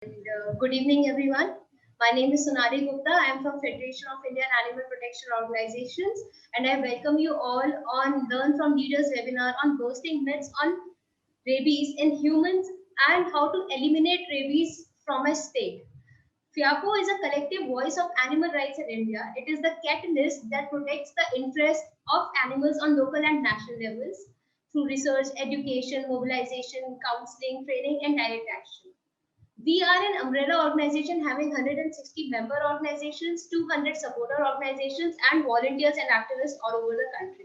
Good evening, everyone. My name is Sonali Gupta. I am from Federation of Indian Animal Protection Organizations, and I welcome you all on Learn from Leaders webinar on bursting myths on rabies in humans and how to eliminate rabies from a state. FIAPO is a collective voice of animal rights in India. It is the catalyst that protects the interests of animals on local and national levels through research, education, mobilization, counseling, training, and direct action. We are an umbrella organization having 160 member organizations, 200 supporter organizations, and volunteers and activists all over the country.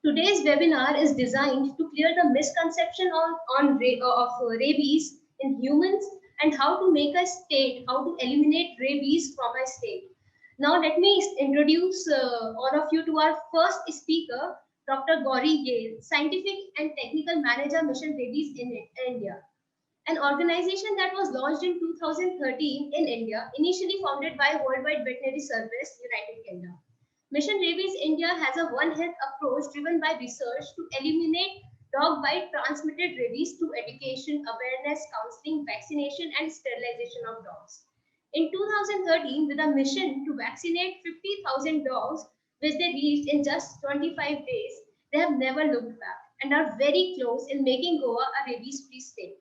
Today's webinar is designed to clear the misconception of rabies in humans and how to make a state, how to eliminate rabies from a state. Now, let me introduce all of you to our first speaker, Dr. Gauri Gale, Scientific and Technical Manager, Mission Rabies in India, an organization that was launched in 2013 in India, initially founded by Worldwide Veterinary Service, United Kingdom. Mission Rabies India has a One Health approach driven by research to eliminate dog bite transmitted rabies through education, awareness, counseling, vaccination, and sterilization of dogs. In 2013, with a mission to vaccinate 50,000 dogs, which they reached in just 25 days, they have never looked back and are very close in making Goa a rabies-free state.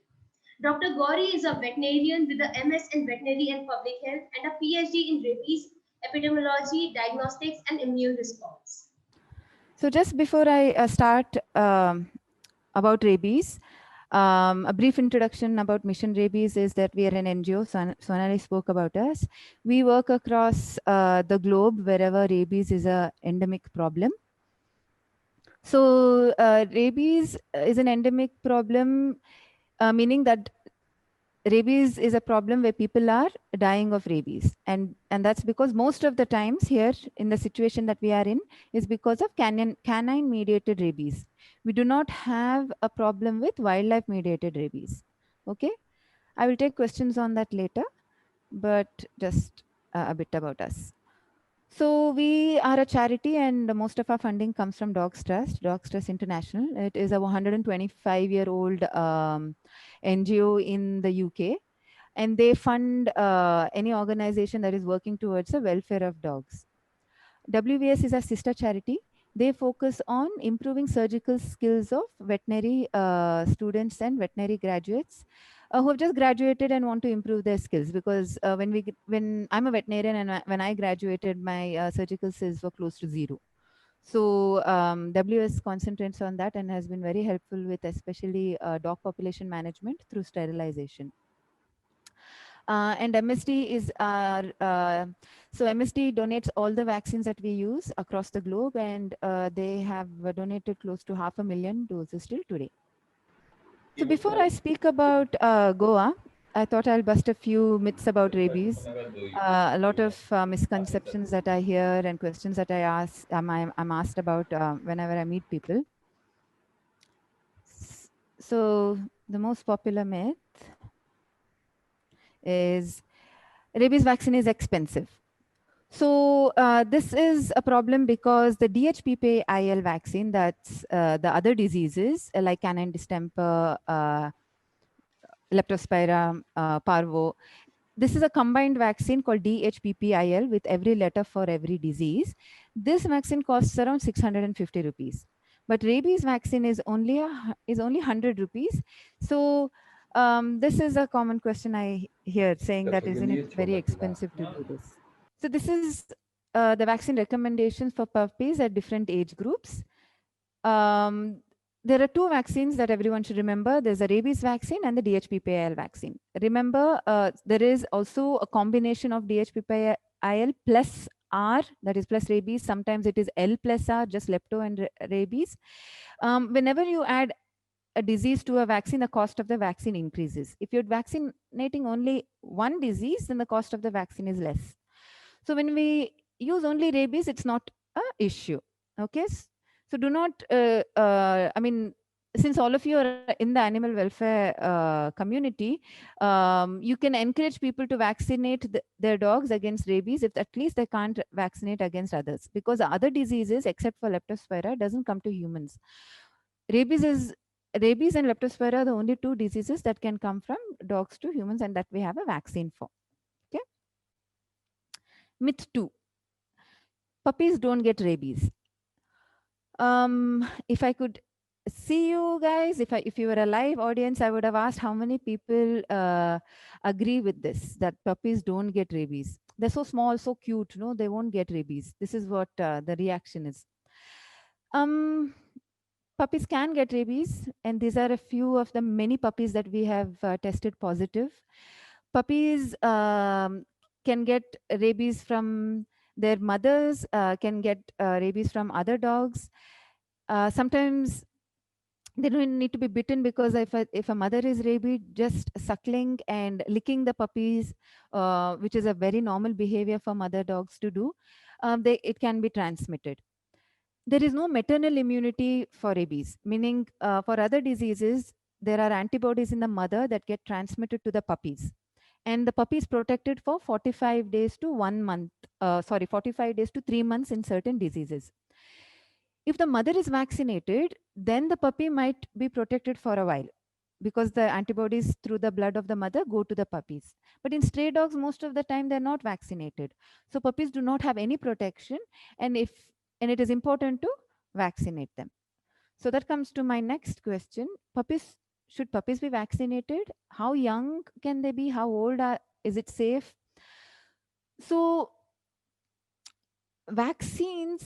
Dr. Gauri is a veterinarian with a MS in veterinary and public health and a PhD in rabies, epidemiology, diagnostics, and immune response. So just before I start about rabies, a brief introduction about Mission Rabies is that we are an NGO. Sonali spoke about us. We work across the globe wherever rabies is an endemic problem. So rabies is an endemic problem, meaning that rabies is a problem where people are dying of rabies, and that's because most of the times here in the situation that we are in is because of canine mediated rabies. We do not have a problem with wildlife mediated rabies. Okay, I will take questions on that later, but just a bit about us. So we are a charity, and most of our funding comes from Dogs Trust, Dogs Trust International. It is a 125-year-old NGO in the UK, and they fund any organization that is working towards the welfare of dogs. WVS is a sister charity. They focus on improving surgical skills of veterinary students and veterinary graduates who have just graduated and want to improve their skills. Because when I'm a veterinarian and when I graduated, my surgical skills were close to zero. So WS concentrates on that and has been very helpful with especially dog population management through sterilization. And MSD is our, so MSD donates all the vaccines that we use across the globe, and they have donated close to 500,000 doses till today. So before I speak about Goa, I thought I'll bust a few myths about rabies. A lot of misconceptions that I hear and questions that I'm asked about whenever I meet people. So the most popular myth is rabies vaccine is expensive. So this is a problem because the DHPPIL vaccine, that's the other diseases like canine distemper, leptospira, parvo. This is a combined vaccine called DHPPIL with every letter for every disease. This vaccine costs around 650 rupees. But rabies vaccine is only 100 rupees. So this is a common question I hear saying that isn't it very expensive to do this? So this is the vaccine recommendations for puppies at different age groups. There are two vaccines that everyone should remember. There's a rabies vaccine and the DHPPIL vaccine. Remember, there is also a combination of DHPPIL plus R, that is plus rabies. Sometimes it is L plus R, just lepto and rabies. Whenever you add a disease to a vaccine, the cost of the vaccine increases. If you're vaccinating only one disease, then the cost of the vaccine is less. So when we use only rabies, it's not an issue. Okay. So do not, I mean, since all of you are in the animal welfare community, you can encourage people to vaccinate their dogs against rabies if at least they can't vaccinate against others, because the other diseases except for leptospira doesn't come to humans. Rabies is rabies and leptospira are the only two diseases that can come from dogs to humans and that we have a vaccine for. Okay. Myth 2. Puppies don't get rabies. If I could see you guys, if you were a live audience, I would have asked how many people agree with this, that puppies don't get rabies. They're so small, so cute, no, they won't get rabies. This is what the reaction is. Um, Puppies can get rabies, and these are a few of the many puppies that we have tested positive. Puppies can get rabies from their mothers, can get rabies from other dogs. Sometimes they don't need to be bitten, because if a mother is rabid, just suckling and licking the puppies, which is a very normal behavior for mother dogs to do, it can be transmitted. There is no maternal immunity for rabies, meaning for other diseases, there are antibodies in the mother that get transmitted to the puppies. And the puppy is protected for 45 days to 1 month, 45 days to 3 months in certain diseases. If the mother is vaccinated, then the puppy might be protected for a while, because the antibodies through the blood of the mother go to the puppies. But in stray dogs, most of the time they're not vaccinated. So puppies do not have any protection, and it is important to vaccinate them. So that comes to my next question. Should puppies be vaccinated? How young can they be? How old is it safe? So vaccine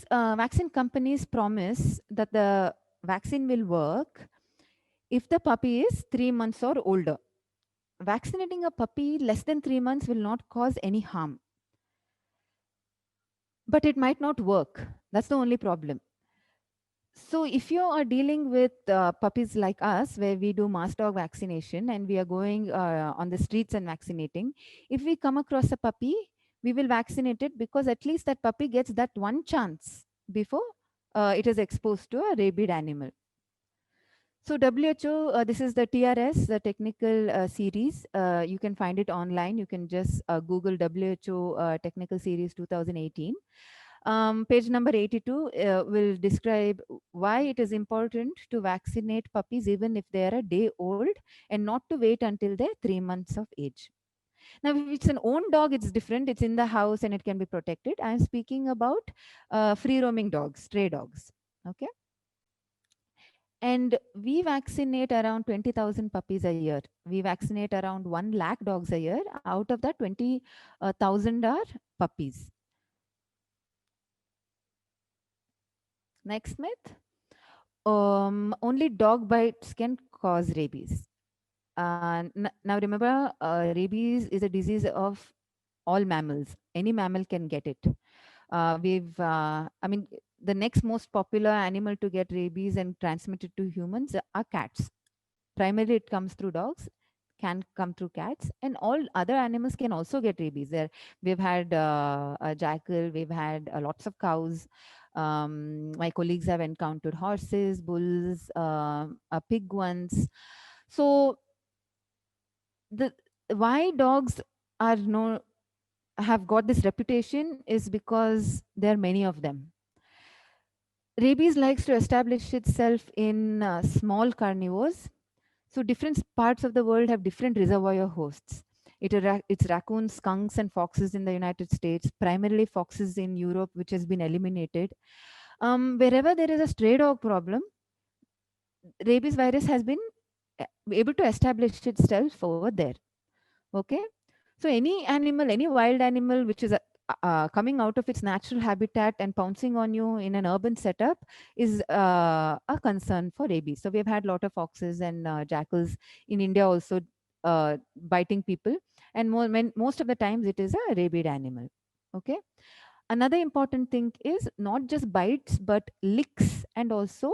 companies promise that the vaccine will work if the puppy is 3 months or older. Vaccinating a puppy less than 3 months will not cause any harm, but it might not work. That's the only problem. So if you are dealing with puppies like us, where we do mass dog vaccination and we are going on the streets and vaccinating, if we come across a puppy, we will vaccinate it, because at least that puppy gets that one chance before it is exposed to a rabid animal. So WHO, this is the TRS, the technical series. You can find it online. You can just Google WHO technical series 2018. Page number 82 will describe why it is important to vaccinate puppies even if they are a day old, and not to wait until they're 3 months of age. Now, if it's an own dog, it's different. It's in the house and it can be protected. I'm speaking about free roaming dogs, stray dogs. Okay. And we vaccinate around 20,000 puppies a year. We vaccinate around 1 lakh dogs a year. Out of that, 20,000 are puppies. Next myth. Only dog bites can cause rabies. Now remember, rabies is a disease of all mammals. Any mammal can get it. The next most popular animal to get rabies and transmit it to humans are cats. Primarily, it comes through dogs, can come through cats, and all other animals can also get rabies. We've had a jackal, we've had lots of cows. My colleagues have encountered horses, bulls, pig ones. So the why dogs are no have got this reputation is because there are many of them. Rabies likes to establish itself in small carnivores. So different parts of the world have different reservoir hosts. It's raccoons, skunks, and foxes in the United States, primarily foxes in Europe, which has been eliminated. Wherever there is a stray dog problem, rabies virus has been able to establish itself over there. Okay. So any animal, any wild animal which is coming out of its natural habitat and pouncing on you in an urban setup is a concern for rabies. So we've had a lot of foxes and jackals in India also biting people, and most of the times it is a rabid animal. Okay. Another important thing is not just bites but licks and also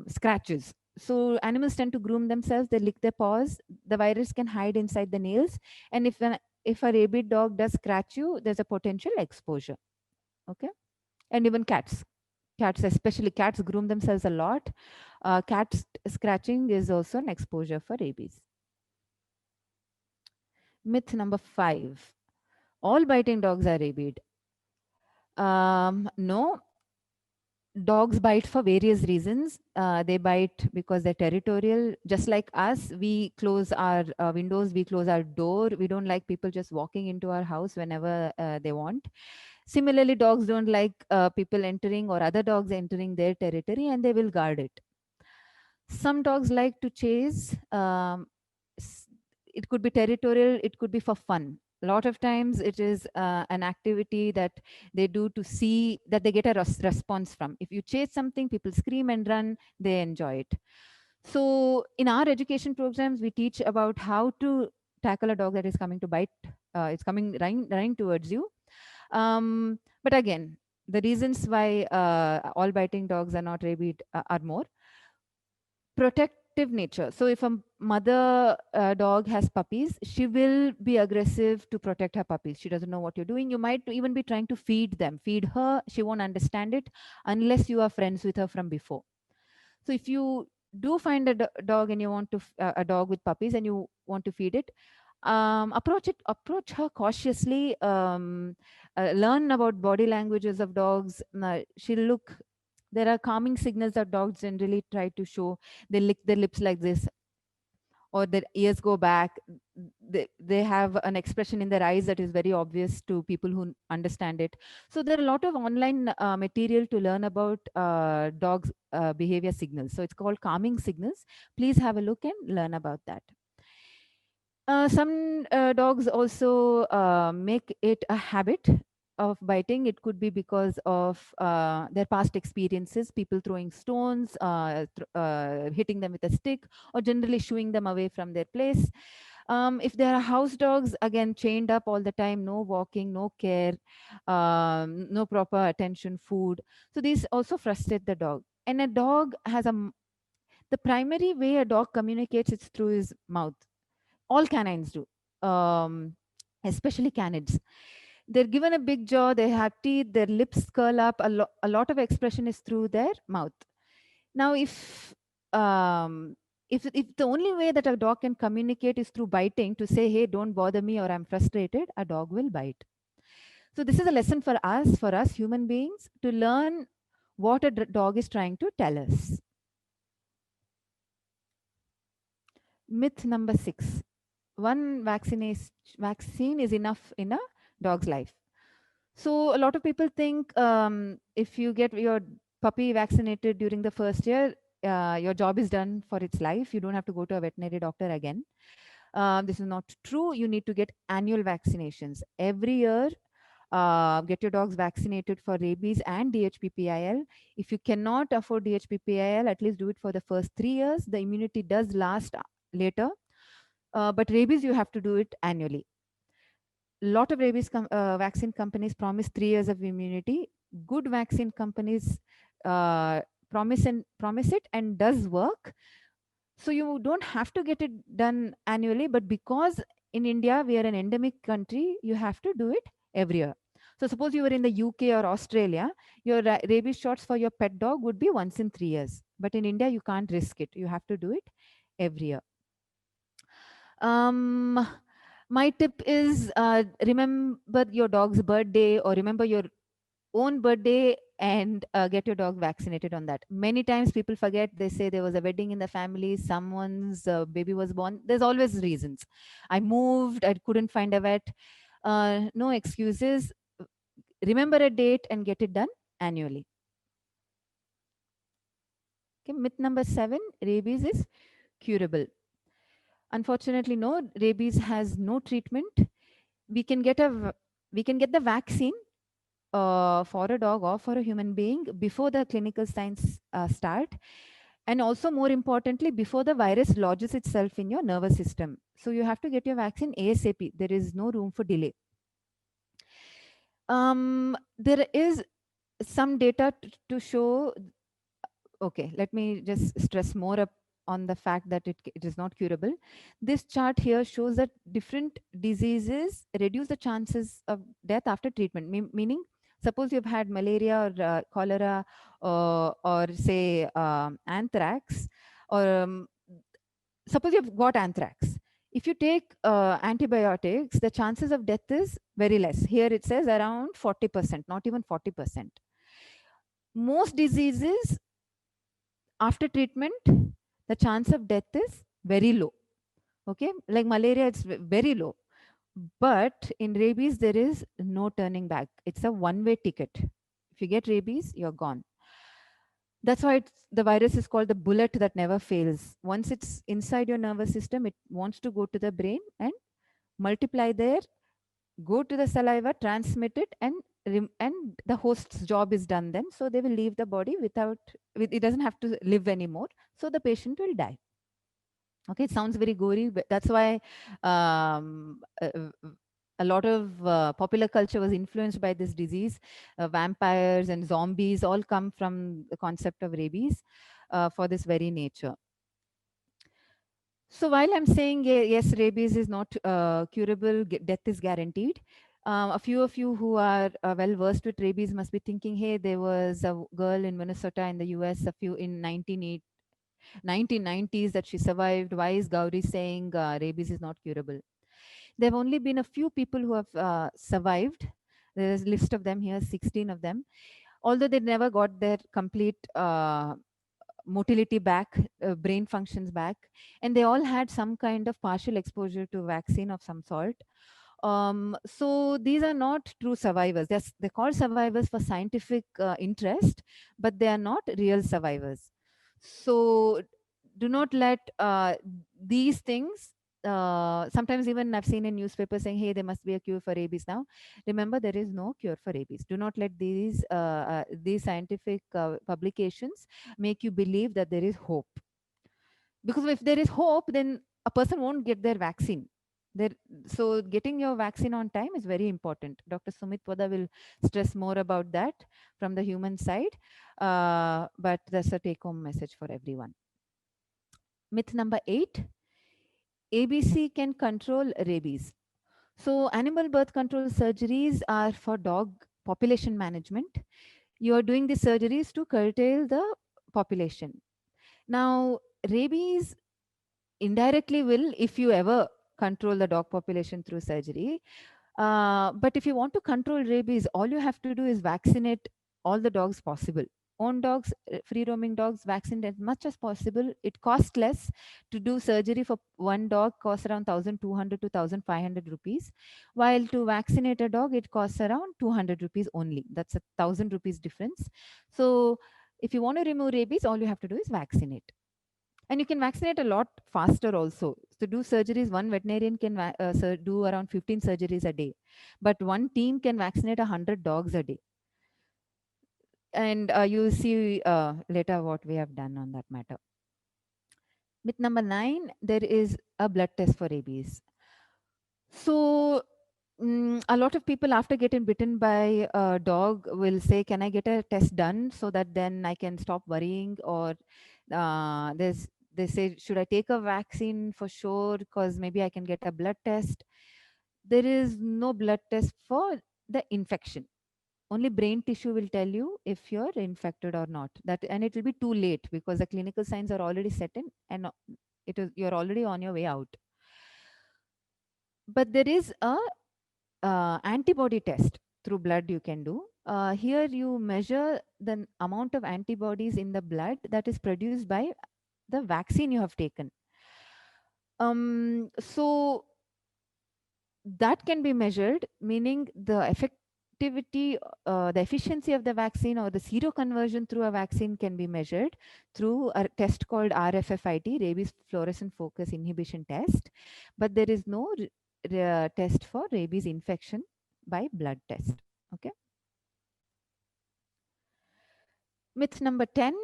scratches. So animals tend to groom themselves, they lick their paws, the virus can hide inside the nails, and if a rabid dog does scratch you, there's a potential exposure. Okay. And even cats, especially cats, groom themselves a lot. Cats scratching is also an exposure for rabies. Myth number 5. All biting dogs are rabid. No, dogs bite for various reasons. They bite because they're territorial. Just like us, we close our windows, we close our door. We don't like people just walking into our house whenever they want. Similarly, dogs don't like people entering or other dogs entering their territory, and they will guard it. Some dogs like to chase. S- it could be territorial, it could be for fun. A lot of times it is an activity that they do to see that they get a response from. If you chase something, people scream and run, they enjoy it. So in our education programs, we teach about how to tackle a dog that is coming to bite. It's coming running towards you. But again, the reasons why all biting dogs are not rabid are more protective nature. So if a mother dog has puppies, she will be aggressive to protect her puppies. She doesn't know what you're doing. You might even be trying to feed them. Feed her, she won't understand it unless you are friends with her from before. So if you do find a dog and you want to a dog with puppies and you want to feed it, approach her cautiously. Learn about body languages of dogs. She'll look, there are calming signals that dogs generally try to show. They lick their lips like this, or their ears go back. They have an expression in their eyes that is very obvious to people who understand it. So there are a lot of online material to learn about dogs behavior signals. So it's called calming signals. Please have a look and learn about that. Some dogs also make it a habit of biting. It could be because of their past experiences, people throwing stones, hitting them with a stick, or generally shooing them away from their place. If there are house dogs, again, chained up all the time, no walking, no care, no proper attention, food. So these also frustrate the dog. And a dog has the primary way a dog communicates is through his mouth. All canines do, especially canids. They're given a big jaw, they have teeth, their lips curl up. A lot of expression is through their mouth. Now, um, if the only way that a dog can communicate is through biting, to say, "Hey, don't bother me," or "I'm frustrated," a dog will bite. So this is a lesson for us human beings, to learn what a dog is trying to tell us. Myth number 6: one vaccine is enough in a dog's life. So a lot of people think if you get your puppy vaccinated during the first year, your job is done for its life. You don't have to go to a veterinary doctor again. This is not true. You need to get annual vaccinations every year. Get your dogs vaccinated for rabies and DHPPIL. If you cannot afford DHPPIL, at least do it for the first 3 years. The immunity does last later. But rabies, you have to do it annually. Lot of rabies vaccine companies promise 3 years of immunity. Good vaccine companies promise it and does work. So you don't have to get it done annually, but because in India we are an endemic country, you have to do it every year. So suppose you were in the UK or Australia, your rabies shots for your pet dog would be once in 3 years. But in India, you can't risk it. You have to do it every year. My tip is remember your dog's birthday, or remember your own birthday, and get your dog vaccinated on that. Many times people forget. They say there was a wedding in the family, someone's baby was born. There's always reasons. I moved, I couldn't find a vet. No excuses. Remember a date and get it done annually. Okay, myth number 7: rabies is curable. Unfortunately, no. Rabies has no treatment. We can get the vaccine for a dog or for a human being before the clinical signs start, and also, more importantly, before the virus lodges itself in your nervous system. So you have to get your vaccine ASAP. There is no room for delay. There is some data to show. Okay, let me just stress more up on the fact that it is not curable. This chart here shows that different diseases reduce the chances of death after treatment. Meaning, suppose you've had malaria or cholera, or say anthrax, or suppose you've got anthrax. If you take antibiotics, the chances of death is very less. Here it says around 40%, not even 40%. Most diseases, after treatment, the chance of death is very low. Okay, like malaria, it's very low. But in rabies, there is no turning back. It's a one-way ticket. If you get rabies, you're gone. That's why the virus is called the bullet that never fails. Once it's inside your nervous system, it wants to go to the brain and multiply there, go to the saliva, transmit it, and and the host's job is done then. So they will leave the body it doesn't have to live anymore. So the patient will die. Okay, it sounds very gory, but that's why a lot of popular culture was influenced by this disease. Vampires and zombies all come from the concept of rabies for this very nature. So while I'm saying yes, rabies is not curable, death is guaranteed. A few of you who are well versed with rabies must be thinking, hey, there was a girl in Minnesota in the US a few in 1990s that she survived. Why is Gauri saying rabies is not curable? There have only been a few people who have survived. There's a list of them here, 16 of them. Although they never got their complete motility back, brain functions back, and they all had some kind of partial exposure to vaccine of some sort. So these are not true survivors. They're called survivors for scientific interest, but they are not real survivors. So do not let these things. Sometimes even I've seen in newspapers saying, "Hey, there must be a cure for rabies now." Remember, there is no cure for rabies. Do not let these scientific publications make you believe that there is hope. Because if there is hope, then a person won't get their vaccine. There, so getting your vaccine on time is very important. Dr. Sumit Poda will stress more about that from the human side, but that's a take-home message for everyone. Myth number 8: ABC can control rabies. So animal birth control surgeries are for dog population management. You are doing these surgeries to curtail the population. Now, rabies indirectly will, if you ever control the dog population through surgery. But if you want to control rabies, all you have to do is vaccinate all the dogs possible. Own dogs, free roaming dogs, vaccinate as much as possible. It costs less to do surgery for one dog, costs around 1,200 to 1,500 rupees. While to vaccinate a dog, it costs around 200 rupees only. That's a 1,000 rupees difference. So if you want to remove rabies, all you have to do is vaccinate. And you can vaccinate a lot faster also. To do surgeries, one veterinarian can do around 15 surgeries a day, but one team can vaccinate 100 dogs a day. And you'll see later what we have done on that matter. Myth number 9: there is a blood test for rabies. So a lot of people after getting bitten by a dog will say, can I get a test done so that then I can stop worrying? Or they say, should I take a vaccine for sure because maybe I can get a blood test? There is no blood test for the infection. Only brain tissue will tell you if you're infected or not. And it will be too late because the clinical signs are already set in, and you're already on your way out. But there is a antibody test through blood you can do. Here you measure the amount of antibodies in the blood that is produced by the vaccine you have taken. So that can be measured, meaning the effectivity, the efficiency of the vaccine or the seroconversion through a vaccine can be measured through a test called RFFIT, rabies fluorescent focus inhibition test. But there is no test for rabies infection by blood test. Okay. Myth number 10: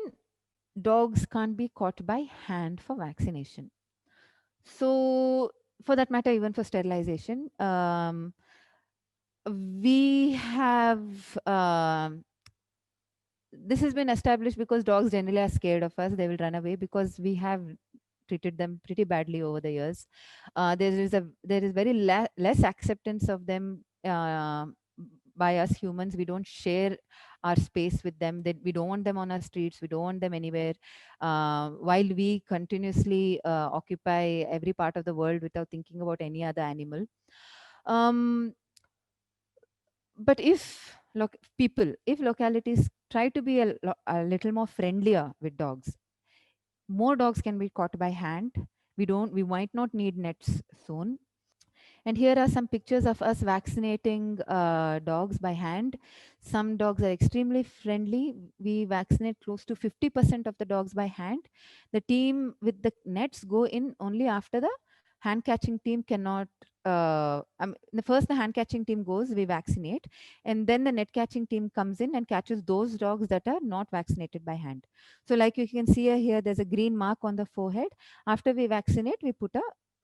dogs can't be caught by hand for vaccination. So for that matter, even for sterilization, we have this has been established because dogs generally are scared of us. They will run away because we have treated them pretty badly over the years. There is very less acceptance of them by us humans. We don't share our space with them. That we don't want them on our streets. We don't want them anywhere. While we continuously occupy every part of the world without thinking about any other animal. But if people, if localities try to be a little more friendlier with dogs, more dogs can be caught by hand. We might not need nets soon. And here are some pictures of us vaccinating dogs by hand. Some dogs are extremely friendly. We vaccinate close to 50% of the dogs by hand. The team with the nets go in only after the hand catching team cannot. The first the hand catching team goes, we vaccinate, and then the net catching team comes in and catches those dogs that are not vaccinated by hand. So, like you can see here, there's a green mark on the forehead. After we vaccinate, we put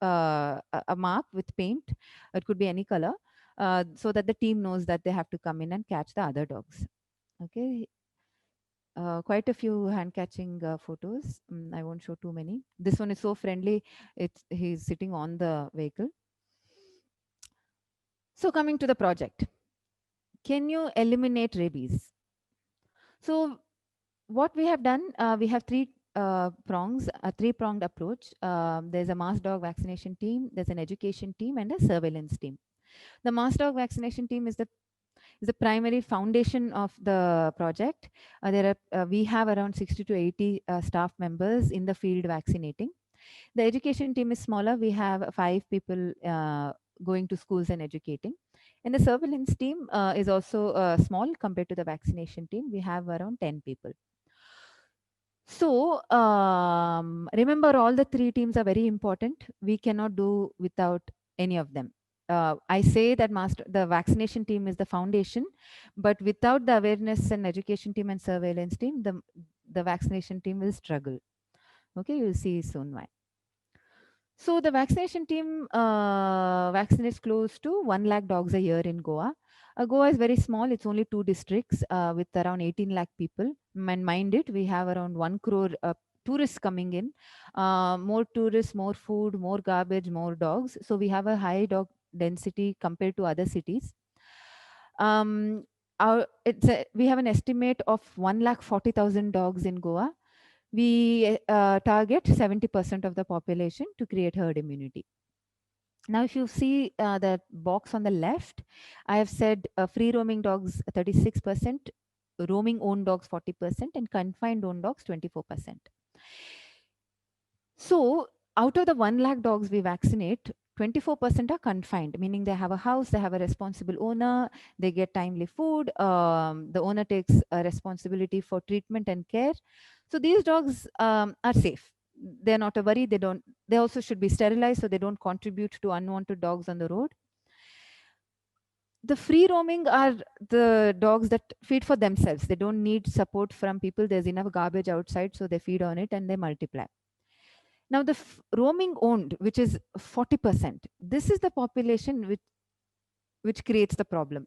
a mark with paint. It could be any color, so that the team knows that they have to come in and catch the other dogs. Okay. Quite a few hand catching photos. I won't show too many. This one is so friendly. He's sitting on the vehicle. So coming to the project, can you eliminate rabies? So what we have done, we have three prongs, a three-pronged approach. There's a mass dog vaccination team, there's an education team, and a surveillance team. The mass dog vaccination team is the primary foundation of the project. We have around 60 to 80 staff members in the field vaccinating. The education team is smaller. We have 5 people going to schools and educating. And the surveillance team is also small compared to the vaccination team. We have around 10 people. So remember, all the three teams are very important. We cannot do without any of them. I say that the vaccination team is the foundation, but without the awareness and education team and surveillance team, the vaccination team will struggle. Okay, you'll see soon why. So the vaccination team vaccinates close to 1 lakh dogs a year in Goa. Goa is very small. It's only 2 districts with around 18 lakh people. And mind it, we have around 1 crore tourists coming in. More tourists, more food, more garbage, more dogs. So we have a high dog density compared to other cities. We have an estimate of 1,40,000 dogs in Goa. We target 70% of the population to create herd immunity. Now, if you see the box on the left, I have said free roaming dogs 36%, roaming owned dogs 40%, and confined owned dogs 24%. So, out of the 1 lakh dogs we vaccinate, 24% are confined, meaning they have a house, they have a responsible owner, they get timely food, the owner takes a responsibility for treatment and care. So these dogs are safe. They're not a worry. They also should be sterilized so they don't contribute to unwanted dogs on the road. The free roaming are the dogs that feed for themselves. They don't need support from people. There's enough garbage outside, so they feed on it and they multiply. Now, the roaming owned, which is 40%, this is the population which creates the problem.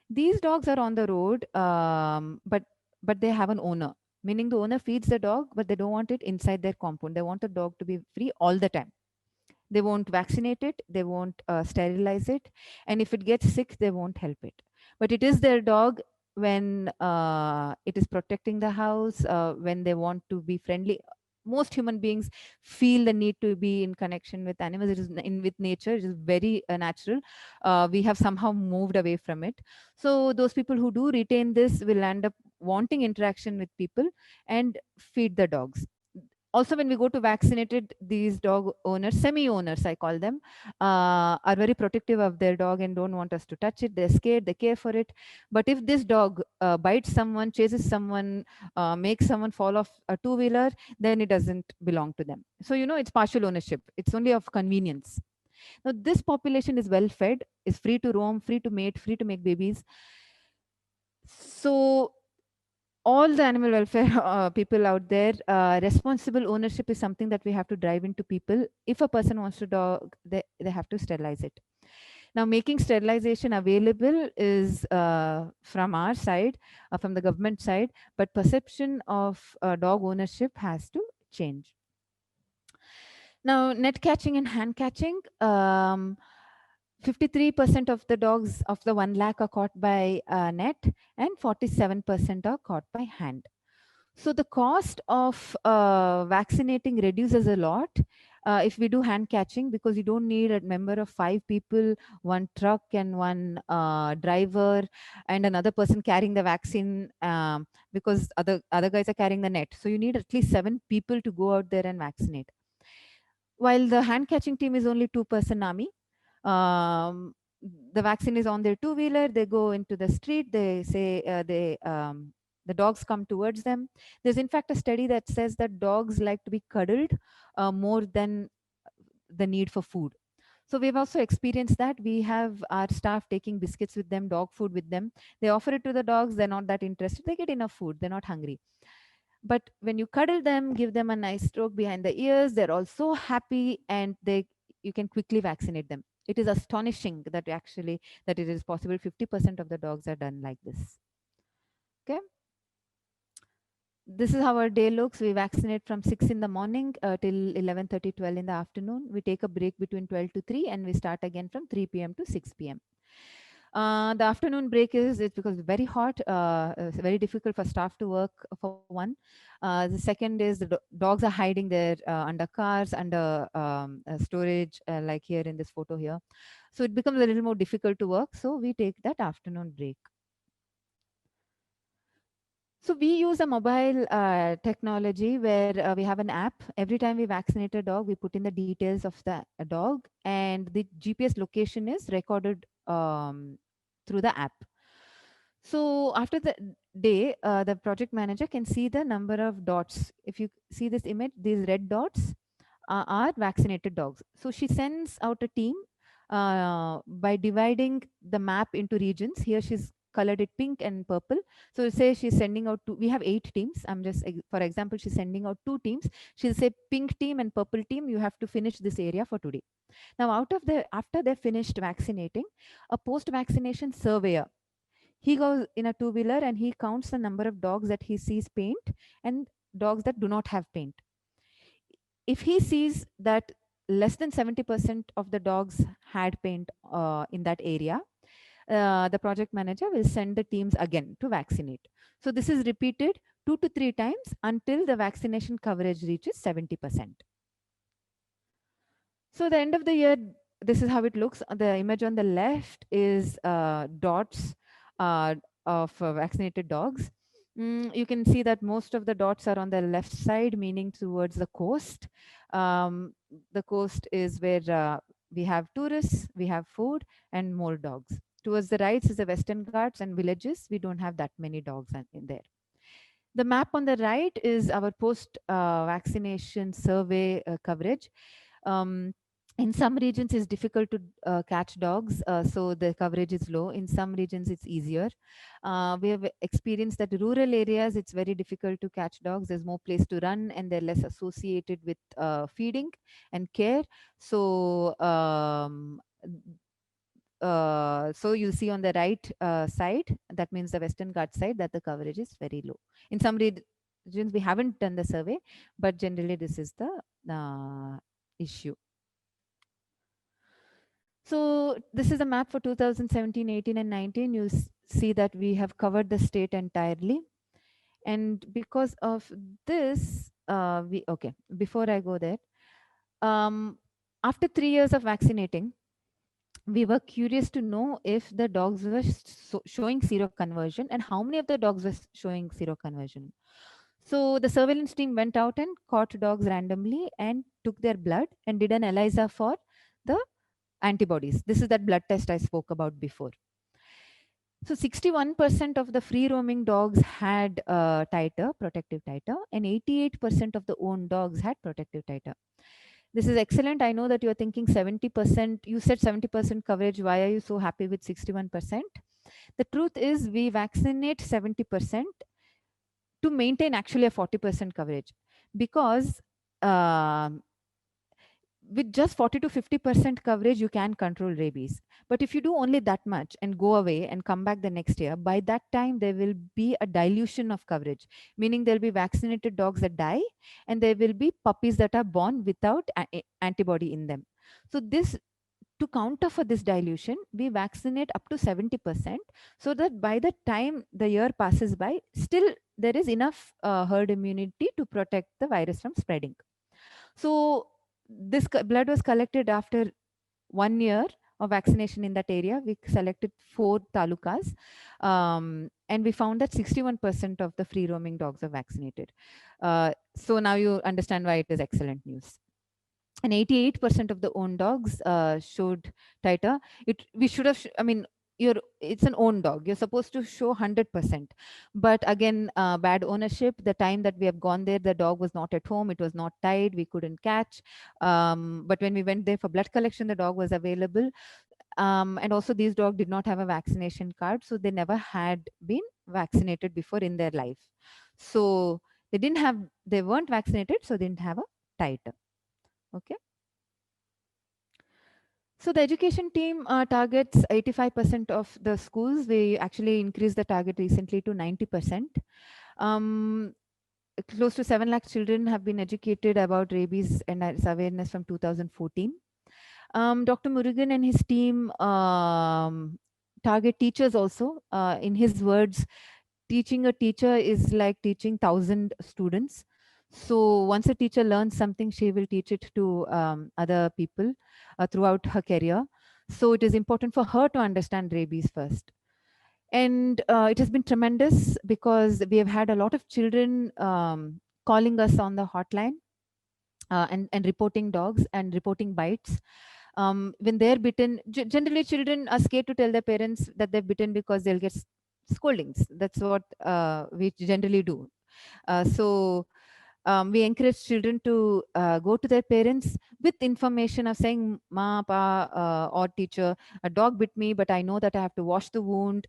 These dogs are on the road, but they have an owner, meaning the owner feeds the dog, but they don't want it inside their compound. They want the dog to be free all the time. They won't vaccinate it, they won't sterilize it, and if it gets sick, they won't help it. But it is their dog when it is protecting the house, when they want to be friendly. Most human beings feel the need to be in connection with animals. It is with nature. It is very natural. We have somehow moved away from it. So those people who do retain this will end up wanting interaction with people and feed the dogs. Also, when we go to vaccinated, these dog owners, semi-owners, I call them, are very protective of their dog and don't want us to touch it. They're scared, they care for it. But if this dog bites someone, chases someone, makes someone fall off a two-wheeler, then it doesn't belong to them. So, it's partial ownership. It's only of convenience. Now, this population is well fed, is free to roam, free to mate, free to make babies. So all the animal welfare people out there, responsible ownership is something that we have to drive into people. If a person wants to dog, they have to sterilize it. Now, making sterilization available is from our side, from the government side, but perception of dog ownership has to change. Now, net catching and hand catching. 53% of the dogs of the 1 lakh are caught by net and 47% are caught by hand. So the cost of vaccinating reduces a lot. if we do hand catching, because you don't need a member of 5 people, one truck and one driver and another person carrying the vaccine, because other guys are carrying the net. So you need at least 7 people to go out there and vaccinate. While the hand catching team is only 2-person army, um, the vaccine is on their two-wheeler. They go into the street. They say the dogs come towards them. There's in fact a study that says that dogs like to be cuddled more than the need for food. So we've also experienced that. We have our staff taking biscuits with them, dog food with them. They offer it to the dogs. They're not that interested. They get enough food. They're not hungry. But when you cuddle them, give them a nice stroke behind the ears, they're all so happy, and you can quickly vaccinate them. It is astonishing that actually that it is possible 50% of the dogs are done like this. Okay. This is how our day looks. We vaccinate from 6 in the morning till 11:30, 12 in the afternoon. We take a break between 12 to 3 and we start again from 3 p.m. to 6 p.m. The afternoon break is it's because it's very hot, it's very difficult for staff to work for one. The second is the dogs are hiding there under cars, under storage, like here in this photo here. So it becomes a little more difficult to work. So we take that afternoon break. So we use a mobile technology where we have an app. Every time we vaccinate a dog, we put in the details of the dog, and the GPS location is recorded through the app. So after the day, the project manager can see the number of dots. If you see this image, these red dots are vaccinated dogs. So she sends out a team by dividing the map into regions. Here she's colored it pink and purple. So say she's sending out we have 8 teams. I'm just, for example, she's sending out 2 teams. She'll say pink team and purple team, you have to finish this area for today. Now, after they're finished vaccinating, a post-vaccination surveyor, he goes in a two-wheeler and he counts the number of dogs that he sees paint and dogs that do not have paint. If he sees that less than 70% of the dogs had paint in that area, the project manager will send the teams again to vaccinate. So this is repeated 2 to 3 times until the vaccination coverage reaches 70%. So the end of the year, this is how it looks. The image on the left is dots of vaccinated dogs. You can see that most of the dots are on the left side, meaning towards the coast. The coast is where we have tourists, we have food, and more dogs. Towards the right is the Western Ghats and villages. We don't have that many dogs in there. The map on the right is our post-vaccination survey coverage. In some regions, it's difficult to catch dogs, so the coverage is low. In some regions, it's easier. We have experienced that rural areas, it's very difficult to catch dogs. There's more place to run, and they're less associated with feeding and care. So, so you see on the right side, that means the Western Ghats side, that the coverage is very low. In some regions, we haven't done the survey, but generally this is the issue. So this is a map for 2017, 18 and 19. You see that we have covered the state entirely. And because of this, okay, before I go there, after 3 years of vaccinating, we were curious to know if the dogs were showing seroconversion and how many of the dogs were showing seroconversion. So the surveillance team went out and caught dogs randomly and took their blood and did an ELISA for the antibodies. This is that blood test I spoke about before. So 61% of the free roaming dogs had protective titer, and 88% of the owned dogs had protective titer. This is excellent. I know that you're thinking 70%, you said 70% coverage. Why are you so happy with 61%? The truth is we vaccinate 70% to maintain actually a 40% coverage, because with just 40 to 50% coverage, you can control rabies. But if you do only that much and go away and come back the next year, by that time, there will be a dilution of coverage, meaning there'll be vaccinated dogs that die and there will be puppies that are born without antibody in them. So to counter for this dilution, we vaccinate up to 70%, so that by the time the year passes by, still there is enough herd immunity to protect the virus from spreading. So this blood was collected after 1 year of vaccination in that area. We selected 4 talukas, and we found that 61% of the free roaming dogs are vaccinated. So now you understand why it is excellent news. And 88% of the owned dogs showed titer. We should have, I mean, it's an owned dog. You're supposed to show 100%. But again, bad ownership. The time that we have gone there, the dog was not at home. It was not tied. We couldn't catch. But when we went there for blood collection, the dog was available. And also, these dogs did not have a vaccination card, so they never had been vaccinated before in their life. So they weren't vaccinated, so they didn't have a titer. Okay. So the education team targets 85% of the schools. We actually increased the target recently to 90%. Close to 7 lakh children have been educated about rabies and its awareness from 2014. Dr. Murugan and his team target teachers also. In his words, teaching a teacher is like teaching 1,000 students. So once a teacher learns something, she will teach it to other people throughout her career. So it is important for her to understand rabies first. And it has been tremendous because we have had a lot of children calling us on the hotline and reporting dogs and reporting bites. When they're bitten, generally children are scared to tell their parents that they're bitten because they'll get scoldings. That's what we generally do. So we encourage children to go to their parents with information of saying, "Ma, pa, or teacher, a dog bit me, but I know that I have to wash the wound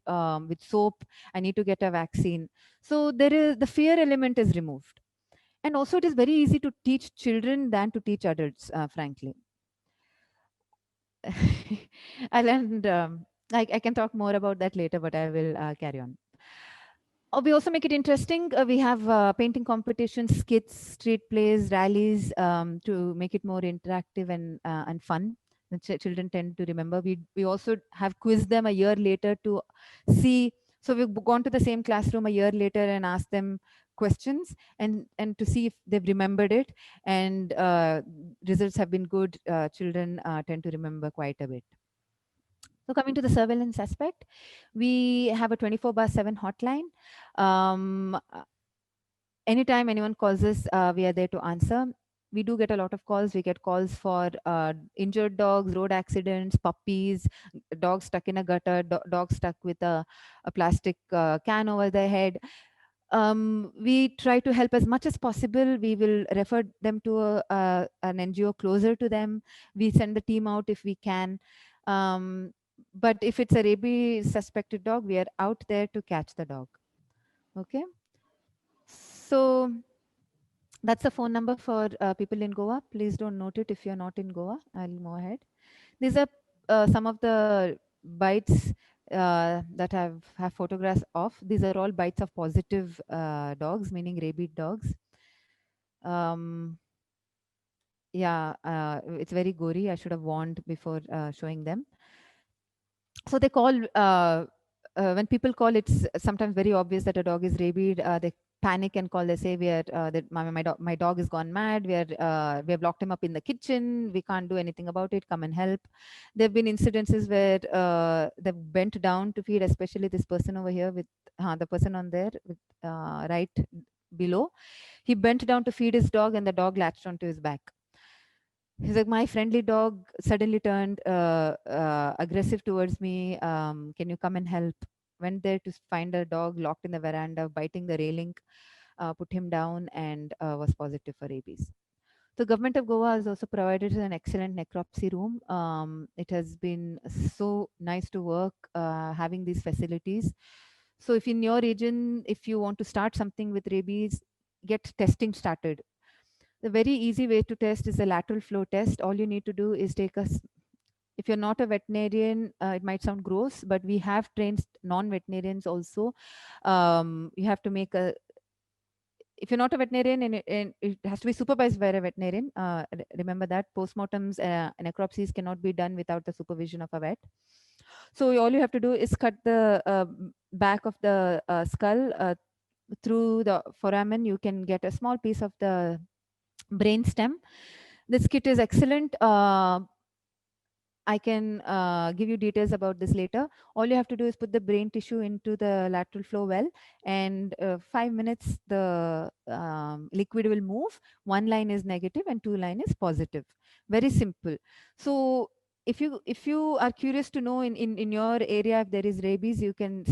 with soap. I need to get a vaccine." So the fear element is removed, and also it is very easy to teach children than to teach adults, frankly. I'll end. I can talk more about that later, but I will carry on. We also make it interesting. We have painting competitions, skits, street plays, rallies to make it more interactive and fun. The children tend to remember. We also have quizzed them a year later to see. So we've gone to the same classroom a year later and asked them questions and to see if they've remembered it. And results have been good. Children tend to remember quite a bit. So coming to the surveillance aspect, we have a 24/7 hotline. Anytime anyone calls us, we are there to answer. We do get a lot of calls. We get calls for injured dogs, road accidents, puppies, dogs stuck in a gutter, dogs stuck with a plastic can over their head. We try to help as much as possible. We will refer them to an NGO closer to them. We send the team out if we can. But if it's a rabies suspected dog, we are out there to catch the dog. Okay. So that's the phone number for people in Goa. Please don't note it if you're not in Goa. I'll move ahead. These are some of the bites that have photographs of. These are all bites of positive dogs, meaning rabied dogs. Yeah, it's very gory. I should have warned before showing them. So they call, when people call, it's sometimes very obvious that a dog is rabid. They panic and call. They say, "We are that my dog is gone mad. We have locked him up in the kitchen. We can't do anything about it. Come and help." There have been incidences where they've bent down to feed, especially this person over here with the person on there with right below. He bent down to feed his dog, and the dog latched onto his back. He's like, "My friendly dog suddenly turned aggressive towards me. Can you come and help?" Went there to find a dog locked in the veranda, biting the railing, put him down, and was positive for rabies. The government of Goa has also provided an excellent necropsy room. It has been so nice to work having these facilities. So if in your region, if you want to start something with rabies, get testing started. The very easy way to test is a lateral flow test. All you need to do is if you're not a veterinarian, it might sound gross, but we have trained non-veterinarians also. You have to make if you're not a veterinarian, and it has to be supervised by a veterinarian. Remember that postmortems, necropsies cannot be done without the supervision of a vet. So all you have to do is cut the back of the skull through the foramen. You can get a small piece of the brain stem. This kit is excellent. I can give you details about this later. All you have to do is put the brain tissue into the lateral flow well, and 5 minutes the liquid will move. One line is negative and two line is positive. Very simple. So if you are curious to know in your area if there is rabies, you can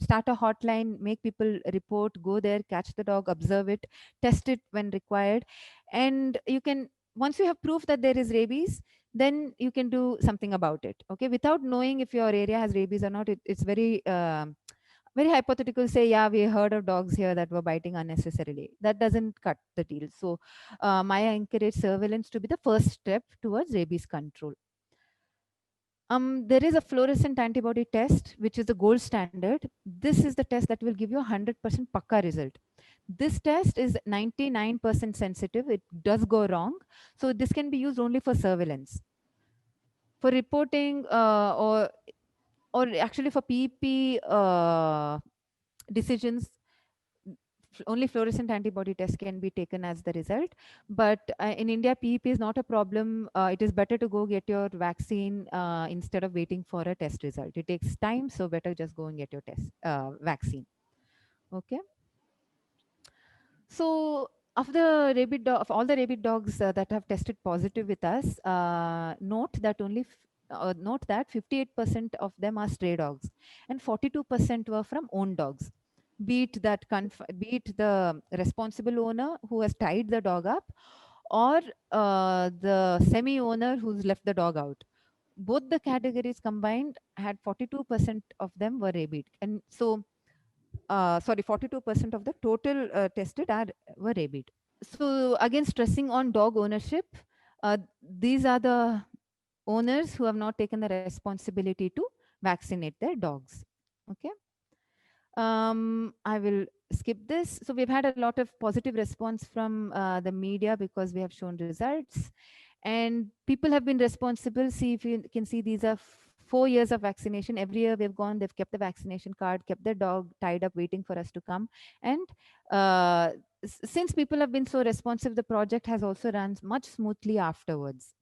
start a hotline, make people report, go there, catch the dog, observe it, test it when required, and you can, once you have proof that there is rabies, then you can do something about it. Okay, without knowing if your area has rabies or not, it's very very hypothetical to say, yeah, we heard of dogs here that were biting unnecessarily. That doesn't cut the deal. So Maya encourage surveillance to be the first step towards rabies control. There is a fluorescent antibody test, which is the gold standard. This is the test that will give you a 100% pakka result. This test is 99% sensitive. It does go wrong. So this can be used only for surveillance. For reporting or actually for PP decisions, only fluorescent antibody test can be taken as the result. But in India, PEP is not a problem. It is better to go get your vaccine instead of waiting for a test result. It takes time, so better just go and get your test vaccine. Okay. So of all the rabid dogs that have tested positive with us, note that 58% of them are stray dogs, and 42% were from owned dogs. Be it the responsible owner who has tied the dog up, or the semi-owner who's left the dog out. Both the categories combined had 42% of them were rabid, and so 42% of the total tested were rabid. So again, stressing on dog ownership, these are the owners who have not taken the responsibility to vaccinate their dogs. Okay. I will skip this. So we've had a lot of positive response from the media because we have shown results, and people have been responsible. See, if you can see, these are 4 years of vaccination. Every year we've gone, they've kept the vaccination card, kept their dog tied up waiting for us to come. And since people have been so responsive, the project has also run much smoothly afterwards.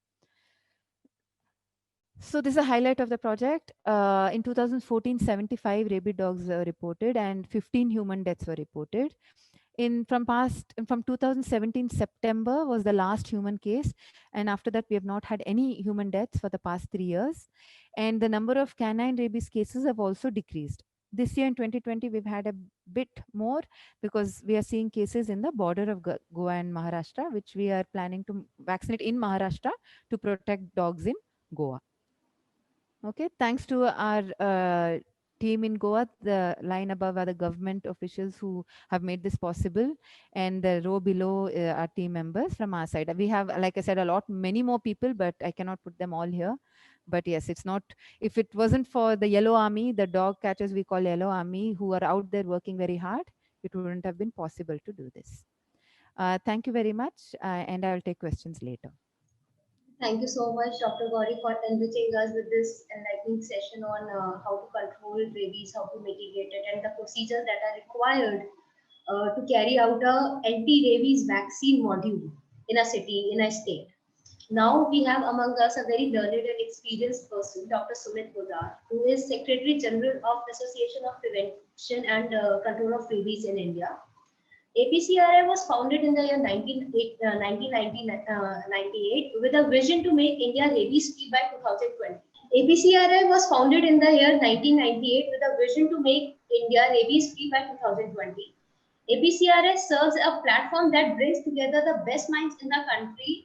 So this is a highlight of the project. In 2014, 75 rabid dogs were reported and 15 human deaths were reported. From 2017 September was the last human case, and after that we have not had any human deaths for the past 3 years, and the number of canine rabies cases have also decreased. This year in 2020 we've had a bit more because we are seeing cases in the border of Goa and Maharashtra, which we are planning to vaccinate in Maharashtra to protect dogs in Goa. Okay, thanks to our team in Goa. The line above are the government officials who have made this possible, and the row below are team members from our side. We have, like I said, many more people, but I cannot put them all here. But yes, it's not, if it wasn't for the Yellow Army, the dog catchers we call Yellow Army, who are out there working very hard, it wouldn't have been possible to do this. Thank you very much, and I will take questions later. Thank you so much, Dr. Gauri, for enriching us with this enlightening session on how to control rabies, how to mitigate it, and the procedures that are required to carry out a anti-rabies vaccine module in a city, in a state. Now we have among us a very learned and experienced person, Dr. Sumit Poddar, who is Secretary General of Association of Prevention and Control of Rabies in India. APCRI was founded in the year 1998 with a vision to make India rabies-free by 2020. APCRI was founded in the year 1998 with a vision to make India rabies-free by 2020. APCRI serves a platform that brings together the best minds in the country,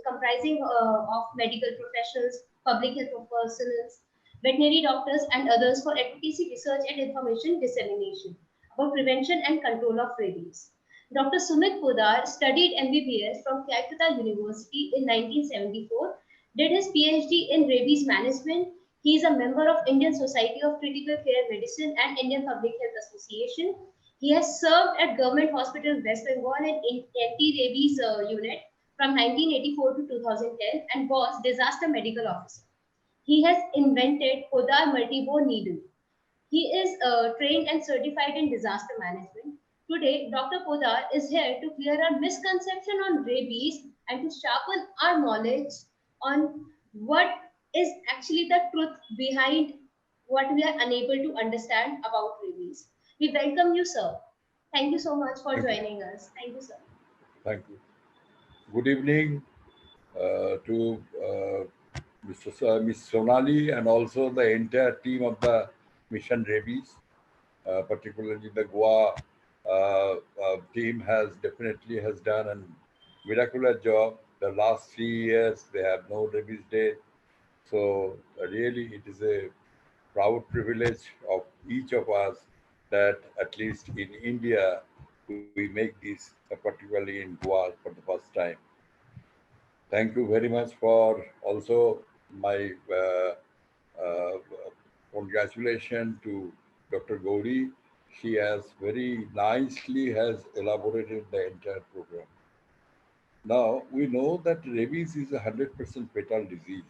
comprising of medical professionals, public health professionals, veterinary doctors, and others for advocacy, research, and information dissemination about prevention and control of rabies. Dr. Sumit Poddar studied MBBS from Calcutta University in 1974, did his PhD in rabies management. He is a member of Indian Society of Critical Care Medicine and Indian Public Health Association. He has served at Government Hospital West Bengal in anti-rabies unit from 1984 to 2010 and was disaster medical officer. He has invented Poddar multi-bore needle. He is trained and certified in disaster management. Today, Dr. Poddar is here to clear a misconception on rabies and to sharpen our knowledge on what is actually the truth behind what we are unable to understand about rabies. We welcome you, sir. Thank you so much for Thank you. joining us. Thank you, sir. Thank you. Good evening to Ms. Sonali and also the entire team of the Mission Rabies, particularly the Goa team has done a miraculous job. The last 3 years they have no rabies day, so really it is a proud privilege of each of us that at least in India we make this, particularly in Goa for the first time. Thank you very much for also my uh, congratulations to Dr. Gauri. She has very nicely has elaborated the entire program. Now we know that rabies is a 100% fatal disease,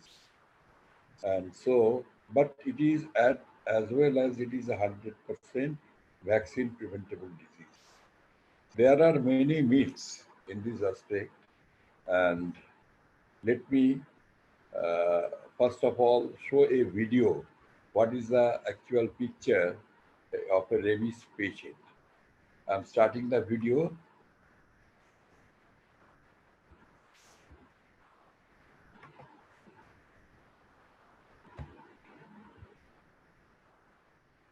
and so but it is at as well as it is a 100% vaccine preventable disease. There are many myths in this aspect, and let me first of all show a video. What is the actual picture of a rabies patient? I'm starting the video.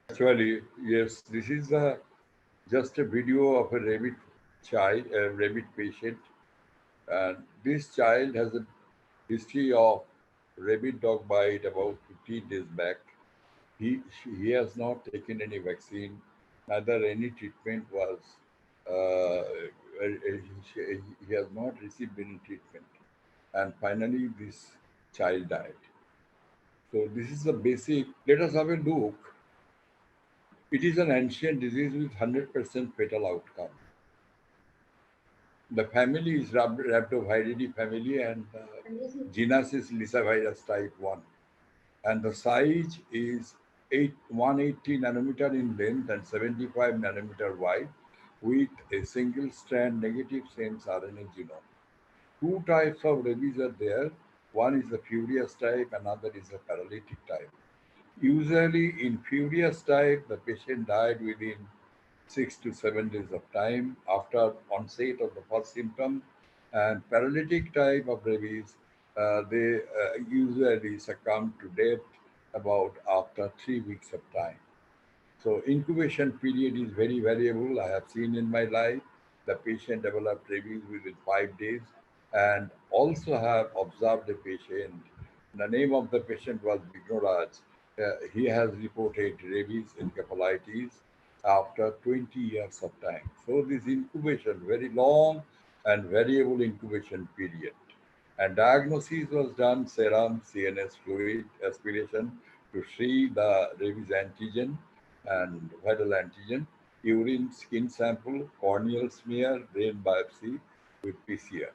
Actually, yes, this is just a video of a rabbit patient, and this child has a history of rabbit dog bite about 15 days back. He has not taken any vaccine, neither any treatment was. He has not received any treatment, and finally this child died. So this is the basic. Let us have a look. It is an ancient disease with 100% fatal outcome. The family is Rhabdoviridae family, and genus is Lysavirus type 1. And the size is 180 nanometer in length and 75 nanometer wide with a single strand negative sense RNA genome. Two types of rabies are there. One is the furious type, another is the paralytic type. Usually in furious type, the patient died within 6 to 7 days of time after onset of the first symptom. And paralytic type of rabies, they usually succumb to death about after 3 weeks of time. So incubation period is very variable. I have seen in my life the patient developed rabies within 5 days, and also have observed a patient. The name of the patient was Vignoraj. He has reported rabies encephalitis after 20 years of time. So this incubation, very long and variable incubation period. And diagnosis was done serum, CNS fluid aspiration to see the rabies antigen and viral antigen, urine skin sample, corneal smear, brain biopsy with PCR.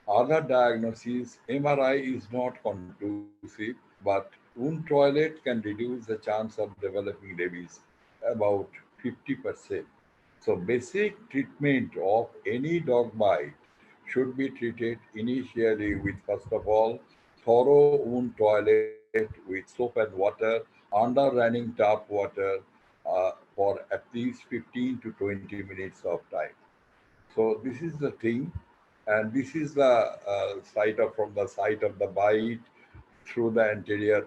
Other diagnoses, MRI is not conclusive, but wound toilet can reduce the chance of developing rabies about 50%. So basic treatment of any dog bite should be treated initially with, first of all, thorough wound toilet with soap and water under running tap water for at least 15 to 20 minutes of time. So this is the thing, and this is the from the site of the bite through the anterior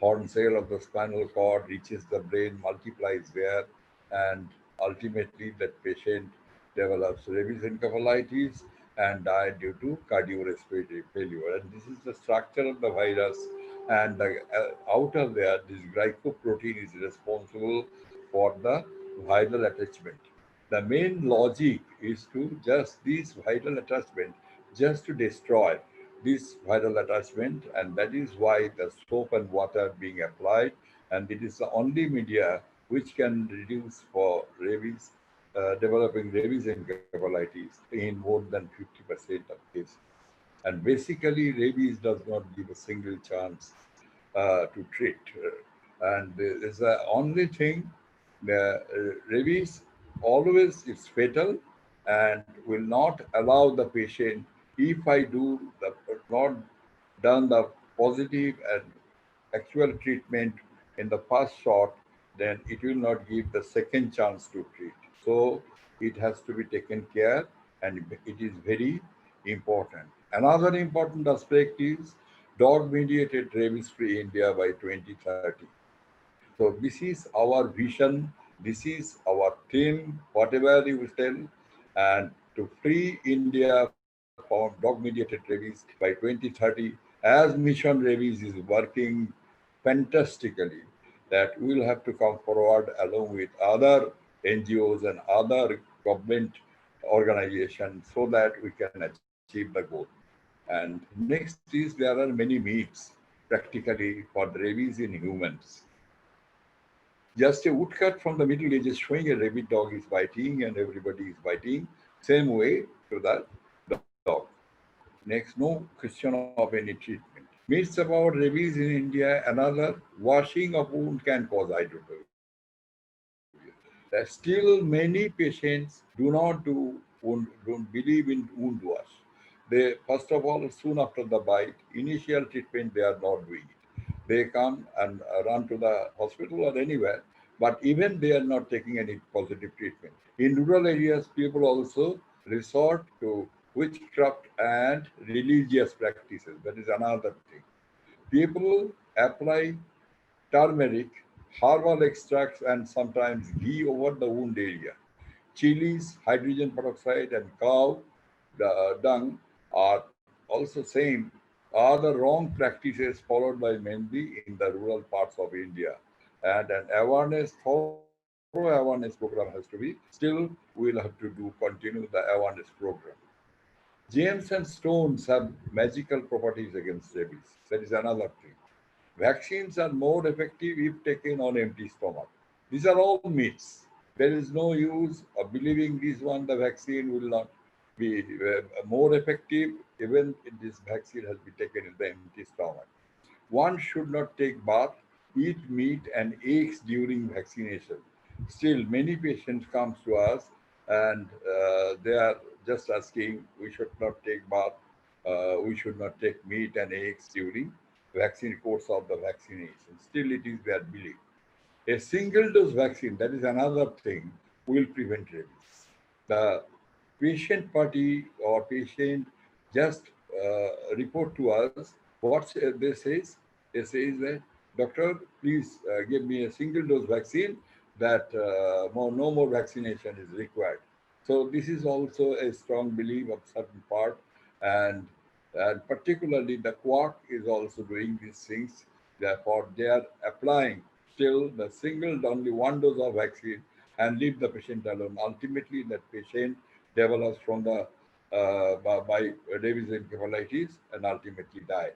horn cell of the spinal cord reaches the brain, multiplies there, and ultimately that patient develops rabies encephalitis and die due to cardiorespiratory failure. And this is the structure of the virus, and the outer there, this glycoprotein is responsible for the viral attachment. The main logic is to just this viral attachment, just to destroy this viral attachment, and that is why the soap and water being applied, and it is the only media which can reduce for rabies, developing rabies encephalitis in more than 50% of cases. And basically, rabies does not give a single chance to treat. And is the only thing, the rabies always is fatal and will not allow the patient If I do the not done the positive and actual treatment in the first shot, then it will not give the second chance to treat. So it has to be taken care, and it is very important. Another important aspect is dog-mediated rabies-free India by 2030. So this is our vision, this is our theme, whatever you will tell, and to free India from dog-mediated rabies by 2030, as Mission Rabies is working fantastically, that we will have to come forward along with other NGOs and other government organizations so that we can achieve the goal. And next is there are many myths practically for the rabies in humans. Just a woodcut from the Middle Ages showing a rabid dog is biting and everybody is biting. Same way to the dog. Next, no question of any treatment. Myths about rabies in India, another washing of wound can cause hydrophobia. Still, many patients don't believe in wound wash. They first of all, soon after the bite, initial treatment they are not doing it. They come and run to the hospital or anywhere, but even they are not taking any positive treatment. In rural areas, people also resort to witchcraft and religious practices. That is another thing. People apply turmeric, herbal extracts, and sometimes ghee over the wound area. Chilies, hydrogen peroxide, and cow dung are also same are the wrong practices followed by mainly in the rural parts of India. And an awareness, thorough awareness program has to be. Still, we'll have to continue the awareness program. Gems and stones have magical properties against rabies. That is another thing. Vaccines are more effective if taken on empty stomach. These are all myths. There is no use of believing this one, the vaccine will not be more effective even if this vaccine has been taken in the empty stomach. One should not take bath, eat meat and eggs during vaccination. Still, many patients come to us and they are just asking, we should not take bath, we should not take meat and eggs during vaccine course of the vaccination. Still, it is their belief. A single dose vaccine, that is another thing, will prevent rabies. The patient party or patient just report to us what they says. They says that, doctor, please give me a single dose vaccine that no more vaccination is required. So this is also a strong belief of certain part, and particularly the Quark is also doing these things. Therefore, they are applying still the single only one dose of vaccine and leave the patient alone. Ultimately, that patient develops from the by rabies encephalitis and ultimately died.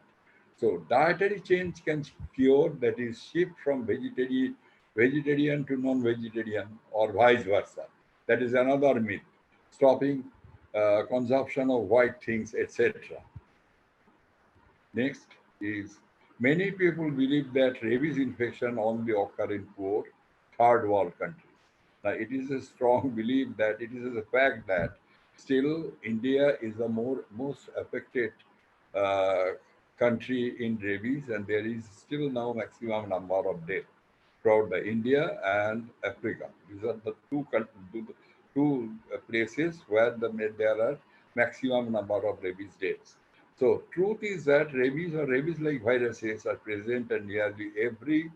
So dietary change can cure, that is shift from vegetarian to non-vegetarian or vice versa. That is another myth. Stopping consumption of white things, etc. Next is many people believe that rabies infection only occur in poor third world countries. Now it is a strong belief that it is a fact that still India is the most affected uh, country in rabies, and there is still now maximum number of deaths throughout the India and Africa. These are the two places where there are maximum number of rabies deaths. So truth is that rabies or rabies-like viruses are present in nearly every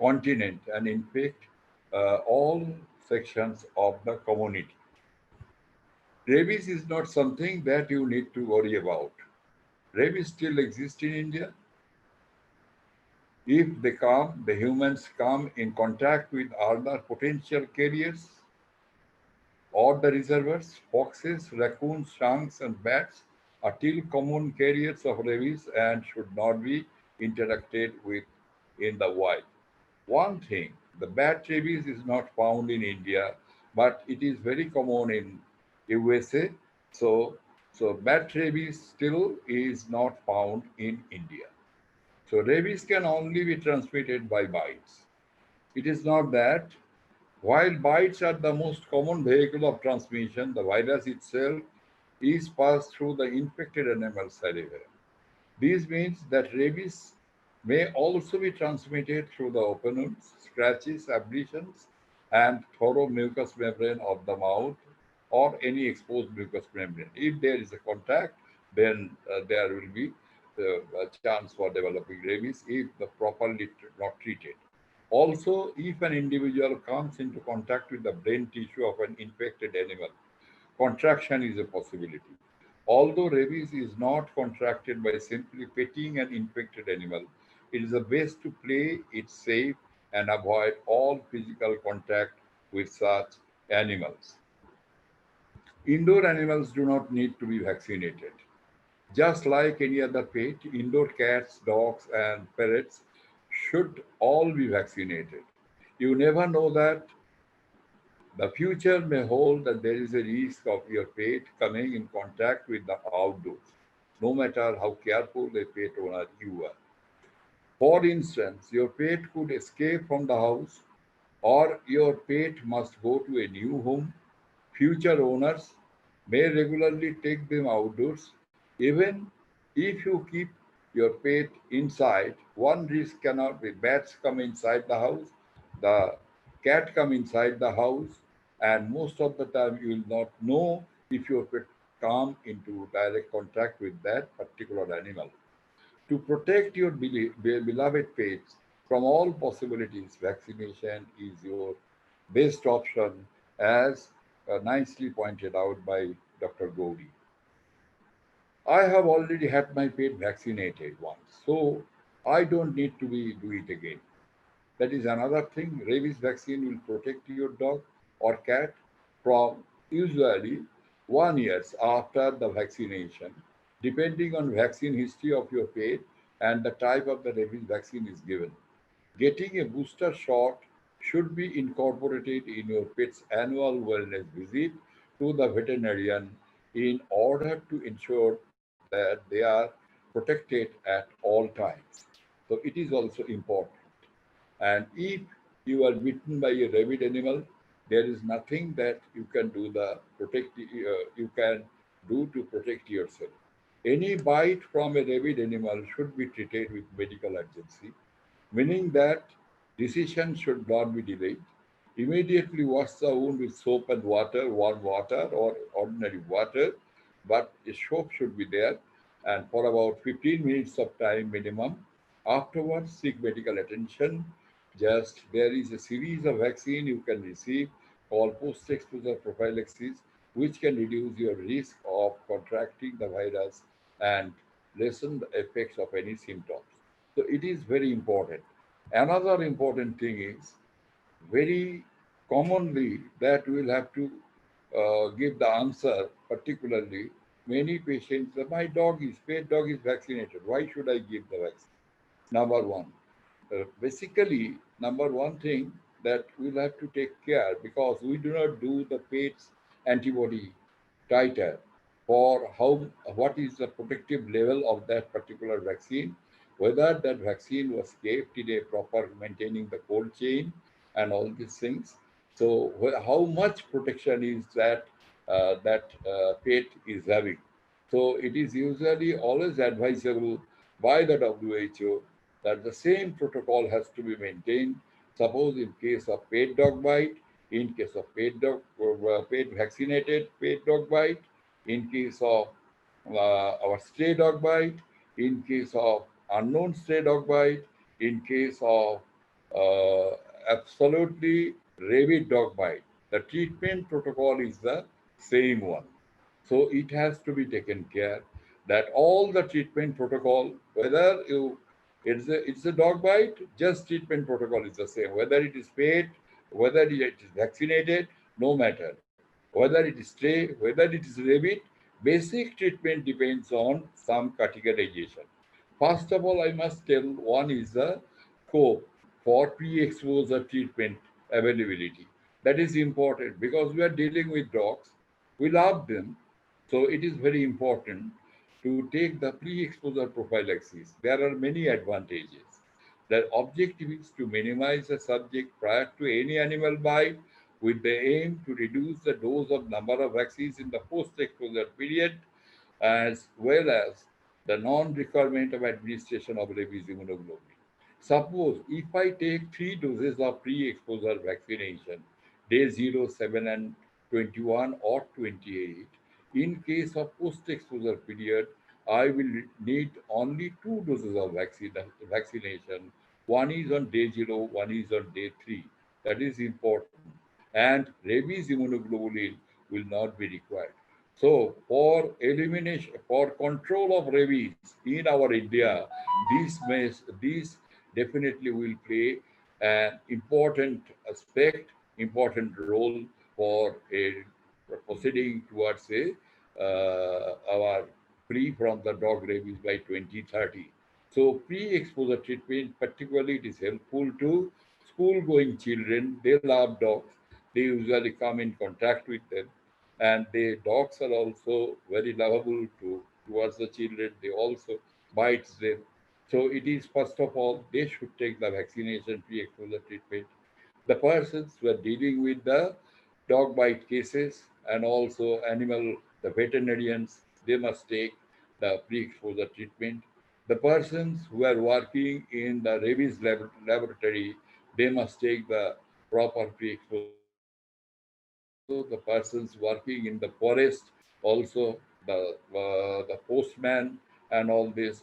continent and infect all sections of the community. Rabies is not something that you need to worry about. Rabies still exists in India. If the humans come in contact with other potential carriers or the reservoirs, foxes, raccoons, skunks, and bats are still common carriers of rabies and should not be interacted with in the wild. One thing, the bat rabies is not found in India, but it is very common in USA. So, so bat rabies still is not found in India. So rabies can only be transmitted by bites. It is not that while bites are the most common vehicle of transmission, the virus itself is passed through the infected animal's saliva. This means that rabies may also be transmitted through the open wounds, scratches, abrasions, and thorough mucous membrane of the mouth or any exposed mucous membrane. If there is a contact, then there will be a chance for developing rabies if the properly not treated. Also, if an individual comes into contact with the brain tissue of an infected animal, contraction is a possibility. Although rabies is not contracted by simply petting an infected animal, it is the best to play it safe and avoid all physical contact with such animals. Indoor animals do not need to be vaccinated. Just like any other pet, indoor cats, dogs, and parrots should all be vaccinated. You never know that the future may hold that there is a risk of your pet coming in contact with the outdoors, no matter how careful a pet owner you are. For instance, your pet could escape from the house, or your pet must go to a new home. Future owners may regularly take them outdoors. Even if you keep your pet inside, one risk cannot be bats come inside the house, the cat come inside the house, and most of the time you will not know if your pet come into direct contact with that particular animal. To protect your beloved pets from all possibilities, vaccination is your best option, as nicely pointed out by Dr. Gauri. I have already had my pet vaccinated once, so I don't need to do it again. That is another thing. Rabies vaccine will protect your dog or cat from usually 1 year after the vaccination, depending on vaccine history of your pet and the type of the rabies vaccine is given. Getting a booster shot should be incorporated in your pet's annual wellness visit to the veterinarian in order to ensure that they are protected at all times. So it is also important. And if you are bitten by a rabid animal, there is nothing that you can do to protect yourself. Any bite from a rabid animal should be treated with medical urgency, meaning that decision should not be delayed. Immediately wash the wound with soap and water, warm water or ordinary water, but a soap should be there, and for about 15 minutes of time minimum. Afterwards, seek medical attention. Just there is a series of vaccine you can receive called post-exposure prophylaxis, which can reduce your risk of contracting the virus and lessen the effects of any symptoms. So it is very important. Another important thing is very commonly that we will have to give the answer, particularly many patients, my pet dog is vaccinated. Why should I give the vaccine? Number one. Basically, number one thing that we'll have to take care because we do not do the pet's antibody titer for what is the protective level of that particular vaccine, whether that vaccine was kept in a proper maintaining the cold chain and all these things. So how much protection is that pet is having? So it is usually always advisable by the WHO that the same protocol has to be maintained. Suppose in case of pet dog bite, in case of pet vaccinated pet dog bite, in case of our stray dog bite, in case of unknown stray dog bite, in case of absolutely rabid dog bite, the treatment protocol is the same one. So it has to be taken care that all the treatment protocol, whether it's a dog bite, just treatment protocol is the same. Whether it is paid, whether it is vaccinated, no matter. Whether it is stray, whether it is rabid, basic treatment depends on some categorization. First of all, I must tell one is the scope for pre-exposure treatment availability. That is important because we are dealing with dogs. We love them. So it is very important to take the pre-exposure prophylaxis. There are many advantages. The objective is to minimize the subject prior to any animal bite with the aim to reduce the dose of number of vaccines in the post-exposure period, as well as the non-requirement of administration of rabies immunoglobulin. Suppose if I take 3 doses of pre-exposure vaccination, day 0, 7, and 21 or 28, in case of post-exposure period, I will need only 2 doses of vaccination. One is on day 0, one is on day 3. That is important. And rabies immunoglobulin will not be required. So for elimination, for control of rabies in our India, this definitely will play an important aspect, important role for a proceeding towards our free from the dog rabies by 2030. So pre-exposure treatment, particularly it is helpful to school-going children. They love dogs. They usually come in contact with them, and the dogs are also very lovable towards the children. They also bite them. So it is first of all they should take the vaccination pre-exposure treatment. The persons who are dealing with the dog bite cases and also the veterinarians, they must take the pre-exposure treatment. The persons who are working in the rabies laboratory, they must take the proper pre-exposure treatment. Also, the persons working in the forest, also the postman and all these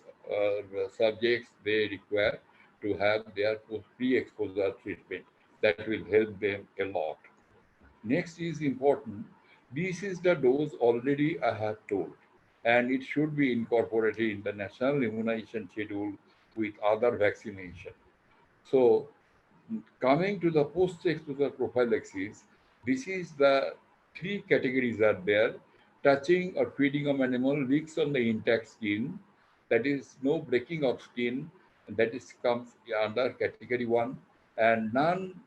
subjects, they require to have their pre-exposure treatment. That will help them a lot. Next is important. This is the dose already I have told, and it should be incorporated in the national immunization schedule with other vaccination. So coming to the post-exposure prophylaxis, this is the three categories are there. Touching or feeding of animal leaks on the intact skin, that is no breaking of skin, and that is comes under category 1, and none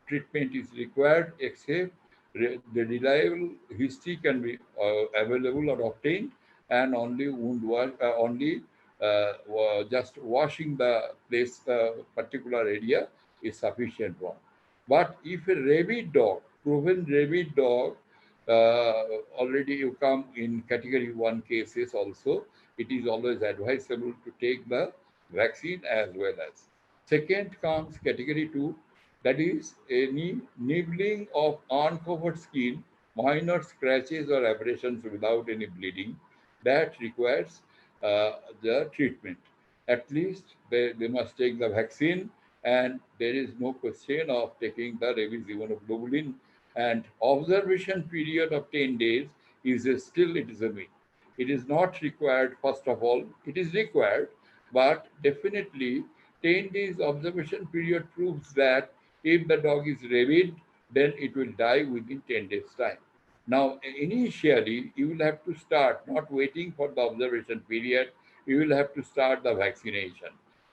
treatment is required except the reliable history can be available or obtained, and only only just washing the place, particular area is sufficient one. But if a rabid dog, proven rabid dog, already you come in category 1 cases also, it is always advisable to take the vaccine as well as. Second comes category 2, that is any nibbling of uncovered skin, minor scratches or abrasions without any bleeding, that requires the treatment. At least they must take the vaccine, and there is no question of taking the rabies immunoglobulin. And observation period of 10 days is still it is a myth. It is not required. First of all, it is required, but definitely 10 days observation period proves that if the dog is rabid, then it will die within 10 days time. Now, initially, you will have to start, not waiting for the observation period, you will have to start the vaccination.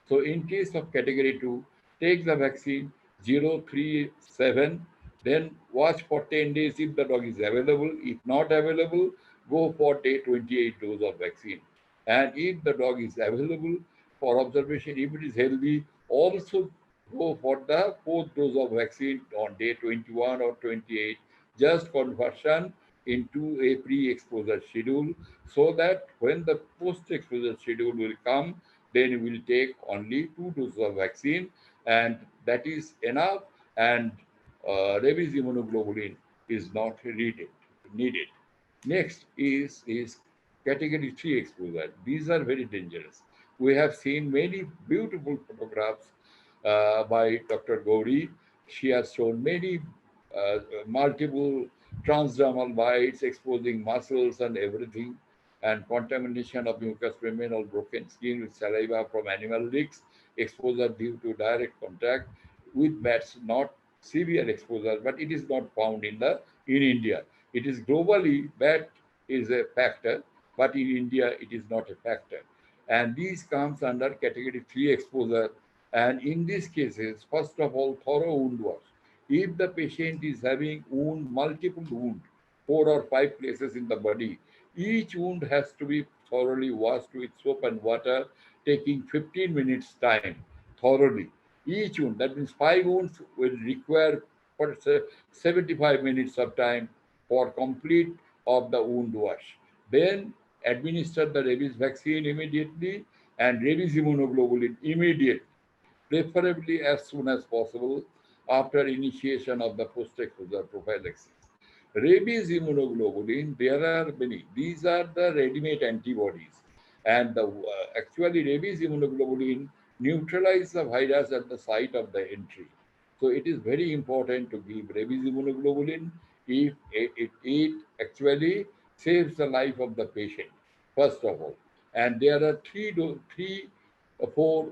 So in case of category 2, take the vaccine 0, 3, 7, then watch for 10 days if the dog is available. If not available, go for day 28 dose of vaccine. And if the dog is available for observation, if it is healthy, also go for the 4th dose of vaccine on day 21 or 28, just conversion into a pre-exposure schedule, so that when the post-exposure schedule will come, then you will take only 2 doses of vaccine, and that is enough, and rabies immunoglobulin is not needed. Next is category 3 exposure. These are very dangerous. We have seen many beautiful photographs by Dr. Gauri. She has shown many multiple transdermal bites exposing muscles and everything, and contamination of mucous membrane or broken skin with saliva from animal licks, exposure due to direct contact with bats, not severe exposure, but it is not found in India. It is globally bat is a factor, but in India it is not a factor. And these comes under category 3 exposure. And in these cases, first of all, thorough wound wash. If the patient is having multiple wound, 4 or 5 places in the body, each wound has to be thoroughly washed with soap and water, taking 15 minutes time thoroughly. Each wound, that means 5 wounds will require for 75 minutes of time for complete of the wound wash. Then administer the rabies vaccine immediately and rabies immunoglobulin immediately, preferably as soon as possible after initiation of the post-exposure prophylaxis. Rabies immunoglobulin, there are many. These are the ready-made antibodies. And actually rabies immunoglobulin neutralize the virus at the site of the entry. So it is very important to give rabies immunoglobulin if it actually saves the life of the patient, first of all. And there are four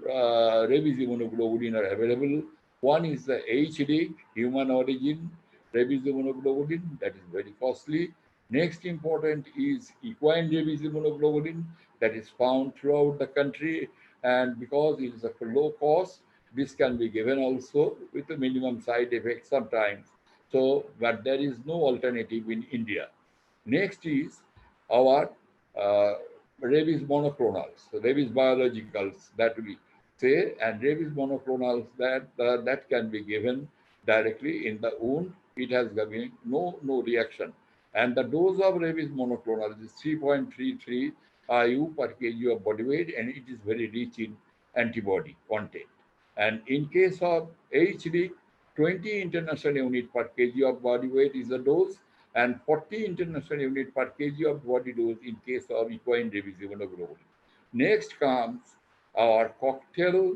rabies immunoglobulin are available. One is the HD, human origin rabies immunoglobulin, that is very costly. Next important is equine rabies immunoglobulin, that is found throughout the country, and because it is of low cost, this can be given also with a minimum side effect sometimes. So, but there is no alternative in India. Next is our uh, rabies monoclonals, rabies biologicals that we say, and rabies monoclonals that can be given directly in the wound. It has given no reaction, and the dose of rabies monoclonal is 3.33 IU per kg of body weight, and it is very rich in antibody content. And in case of HD, 20 international unit per kg of body weight is the dose, and 40 international unit per kg of body dose in case of equine rabies immunoglobulin. Next comes our cocktail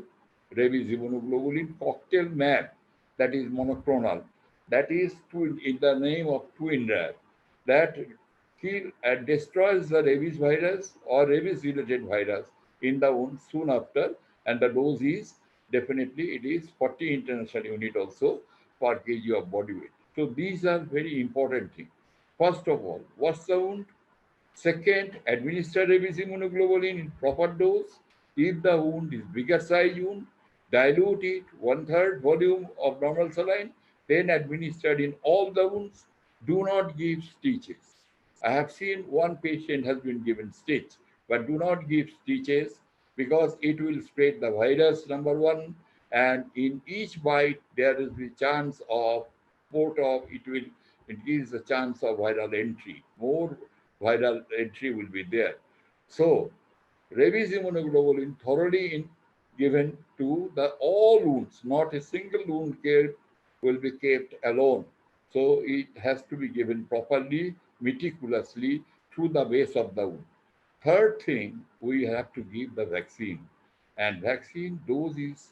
rabies immunoglobulin, cocktail mAb, that is monoclonal, that is in the name of twin rab, that kill and destroys the rabies virus or rabies related virus in the wound soon after, and the dose is definitely it is 40 international unit also per kg of body weight. So these are very important things. First of all, what's the wound? Second, administer rabies immunoglobulin in proper dose. If the wound is bigger size wound, dilute it 1/3 volume of normal saline, then administered in all the wounds. Do not give stitches. I have seen one patient has been given stitch, but do not give stitches because it will spread the virus, number one, and in each bite there is the chance of port of it will increase the chance of viral entry. More viral entry will be there. So, rabies immunoglobulin thoroughly given to the all wounds, not a single wound care will be kept alone. So, it has to be given properly, meticulously through the base of the wound. Third thing, we have to give the vaccine. And vaccine dose is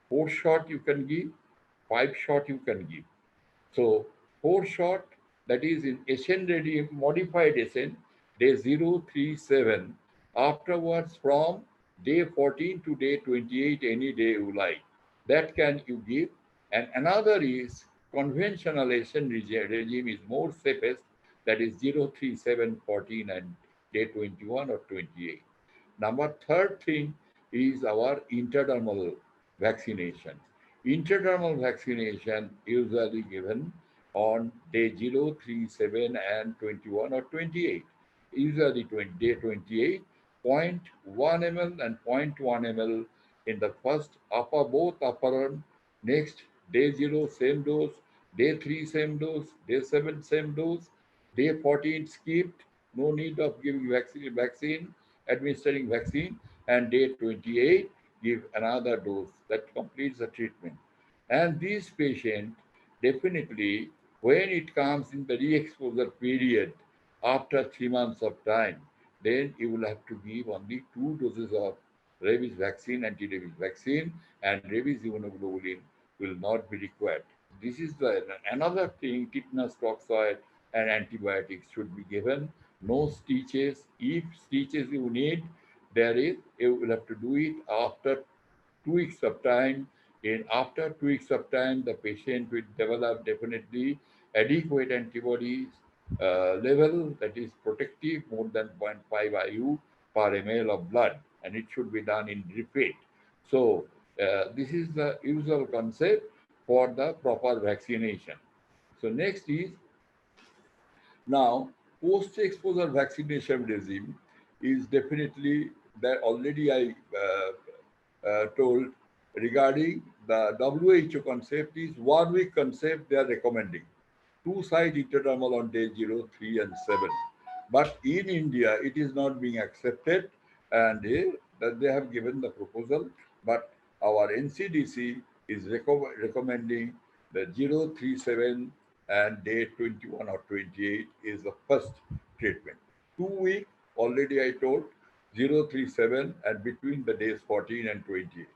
4 shot you can give, 5 shot you can give. So 4 shot, that is in SN ready, modified SN, day 037. Afterwards, from day 14 to day 28, any day you like, that can you give. And another is conventional SN regime is more safest, that is 037, 14 and day 21 or 28. Number third thing is our intradermal vaccination. Intradermal vaccination usually given on day 037 and 21 or 28. Usually day 28, 0.1 ml and 0.1 ml in the first both upper arm. Next, day 0, same dose. Day 3, same dose. Day 7, same dose. Day 14, skipped. No need of giving vaccine, administering vaccine. And day 28, give another dose that completes the treatment. And these patients definitely, when it comes in the re-exposure period after 3 months of time, then you will have to give only 2 doses of rabies vaccine, anti-rabies vaccine, and rabies immunoglobulin will not be required. This is the another thing, tetanus toxoid and antibiotics should be given. No stitches. If stitches you need, there is, you will have to do it after 2 weeks of time. In after 2 weeks of time, the patient will develop definitely adequate antibodies level that is protective more than 0.5 IU per ml of blood, and it should be done in repeat. So this is the usual concept for the proper vaccination. So next is now post-exposure vaccination regime is definitely that already I told regarding the WHO concept is 1 week concept they are recommending. 2-site intradermal on day 0, 3, and 7. But in India, it is not being accepted, and that they have given the proposal. But our NCDC is recommending the 0, 3, 7 and day 21 or 28 is the first treatment. 2 week, already I told, 0, 3, 7 and between the days 14 and 28.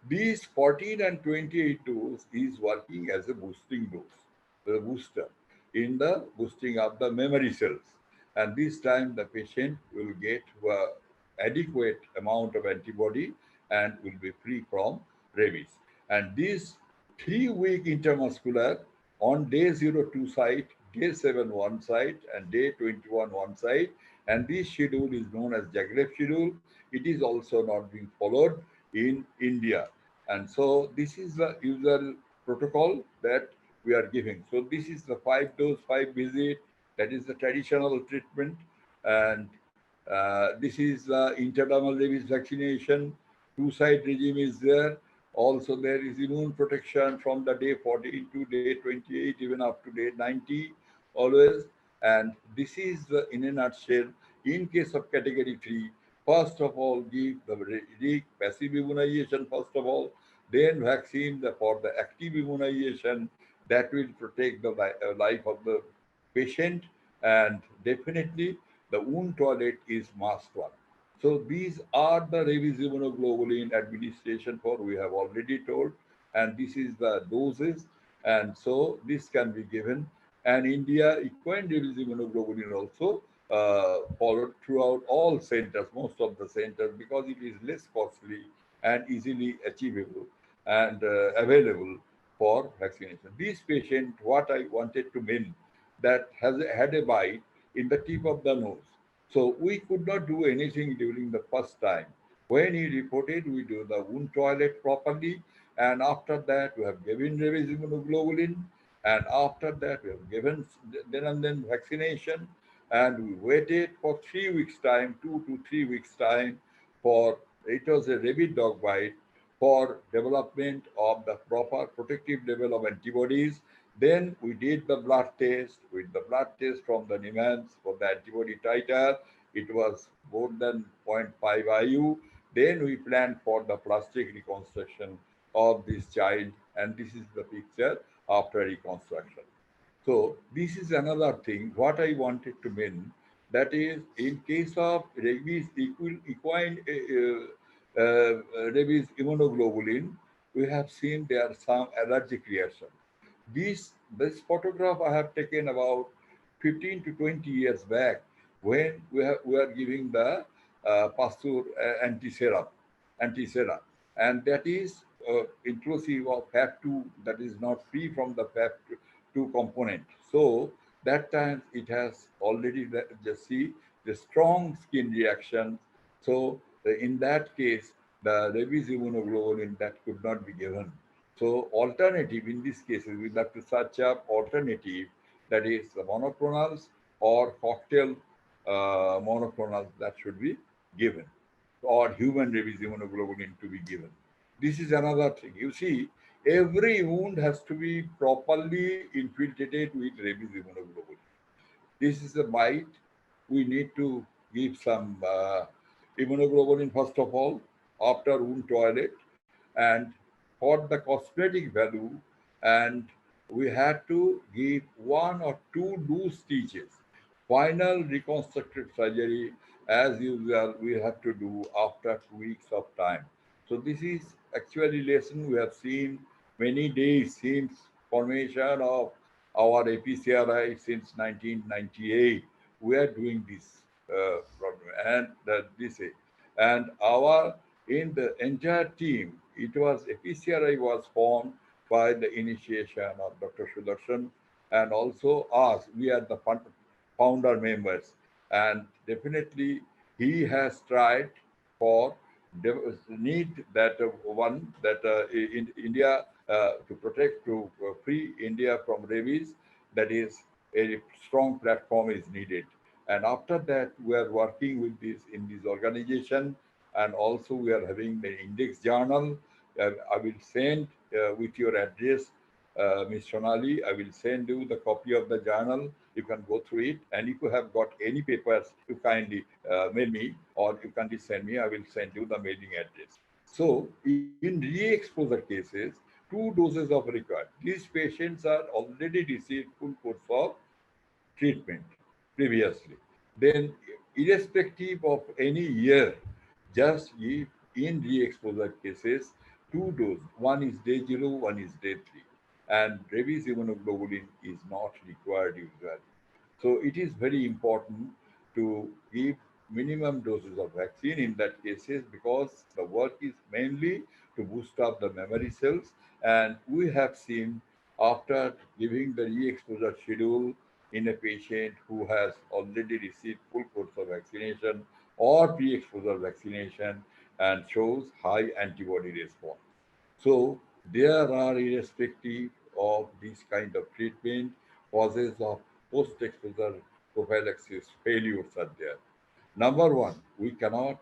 These 14 and 28 dose is working as a boosting dose, the booster, in the boosting of the memory cells. And this time the patient will get adequate amount of antibody and will be free from rabies. And this 3 week intramuscular on day 0 2 site, day 7 1 site, and day 21 1 site. And this schedule is known as Zagreb schedule. It is also not being followed in India. And so this is the usual protocol that we are giving. So this is the 5 dose, 5 visit. That is the traditional treatment. And this is the intradermal rabies vaccination. 2-site regime is there. Also, there is immune protection from the day 14 to day 28, even up to day 90, always. And this is, in a nutshell, in case of category 3, first of all, give the passive immunization, first of all, then vaccine for the active immunization that will protect the life of the patient. And definitely, the wound toilet is must one. So these are the rabies immunoglobulin administration for we have already told, and this is the doses, and so this can be given. And India equine rabies immunoglobulin also followed throughout all centers, most of the centers, because it is less costly and easily achievable and available for vaccination. This patient, what I wanted to mean, that has had a bite in the tip of the nose. So we could not do anything during the first time. When he reported, we do the wound toilet properly, and after that we have given rabies immunoglobulin, and after that we have given then and then vaccination, and we waited for 3 weeks time, 2 to 3 weeks time, for it was a rabid dog bite, for development of the proper protective level of antibodies. Then we did the blood test. With the blood test from the NIMANS for the antibody titer, it was more than zero point 0.5 IU. Then we planned for the plastic reconstruction of this child, and this is the picture after reconstruction. So this is another thing. What I wanted to mean, that is, in case of rabies equine rabies immunoglobulin, we have seen there are some allergic reaction. This photograph I have taken about 15 to 20 years back when we are giving the Pasteur anti-sera, and that is inclusive of FAP2, that is not free from the FAP2 component. So that time it has already just see the strong skin reaction. So in that case, the rabies immunoglobulin that could not be given. So alternative in this case, we have to search up alternative, that is the monoclonals or cocktail monoclonals that should be given, or human rabies immunoglobulin to be given. This is another thing. You see, every wound has to be properly infiltrated with rabies immunoglobulin. This is a bite. We need to give some immunoglobulin first of all, after wound toilet, and for the cosmetic value, and we had to give 1 or 2 loose stitches. Final reconstructive surgery, as usual, we have to do after 2 weeks of time. So this is actually lesson we have seen many days since formation of our APCRI since 1998. We are doing this program, and this is, and our in the entire team, it was APCRI was formed by the initiation of Dr. Sudarshan, and also us. We are the founder members, and definitely he has tried for need that one that in India to protect, to free India from rabies. That is, a strong platform is needed. And after that, we are working with this in this organization, and also we are having the index journal. I will send with your address, Ms. Sonali. I will send you the copy of the journal. You can go through it. And if you have got any papers, you kindly mail me, or you kindly send me. I will send you the mailing address. So in re-exposure cases, 2 doses of required. These patients are already received full course of treatment previously. Then, irrespective of any year, just give in re-exposure cases 2 doses. One is day 0, one is day 3. And rabies immunoglobulin is not required usually. So it is very important to give minimum doses of vaccine in that cases, because the work is mainly to boost up the memory cells. And we have seen, after giving the re-exposure schedule in a patient who has already received full course of vaccination or pre-exposure vaccination, and shows high antibody response. So there are, irrespective of this kind of treatment, causes of post-exposure prophylaxis failures are there. Number one, we cannot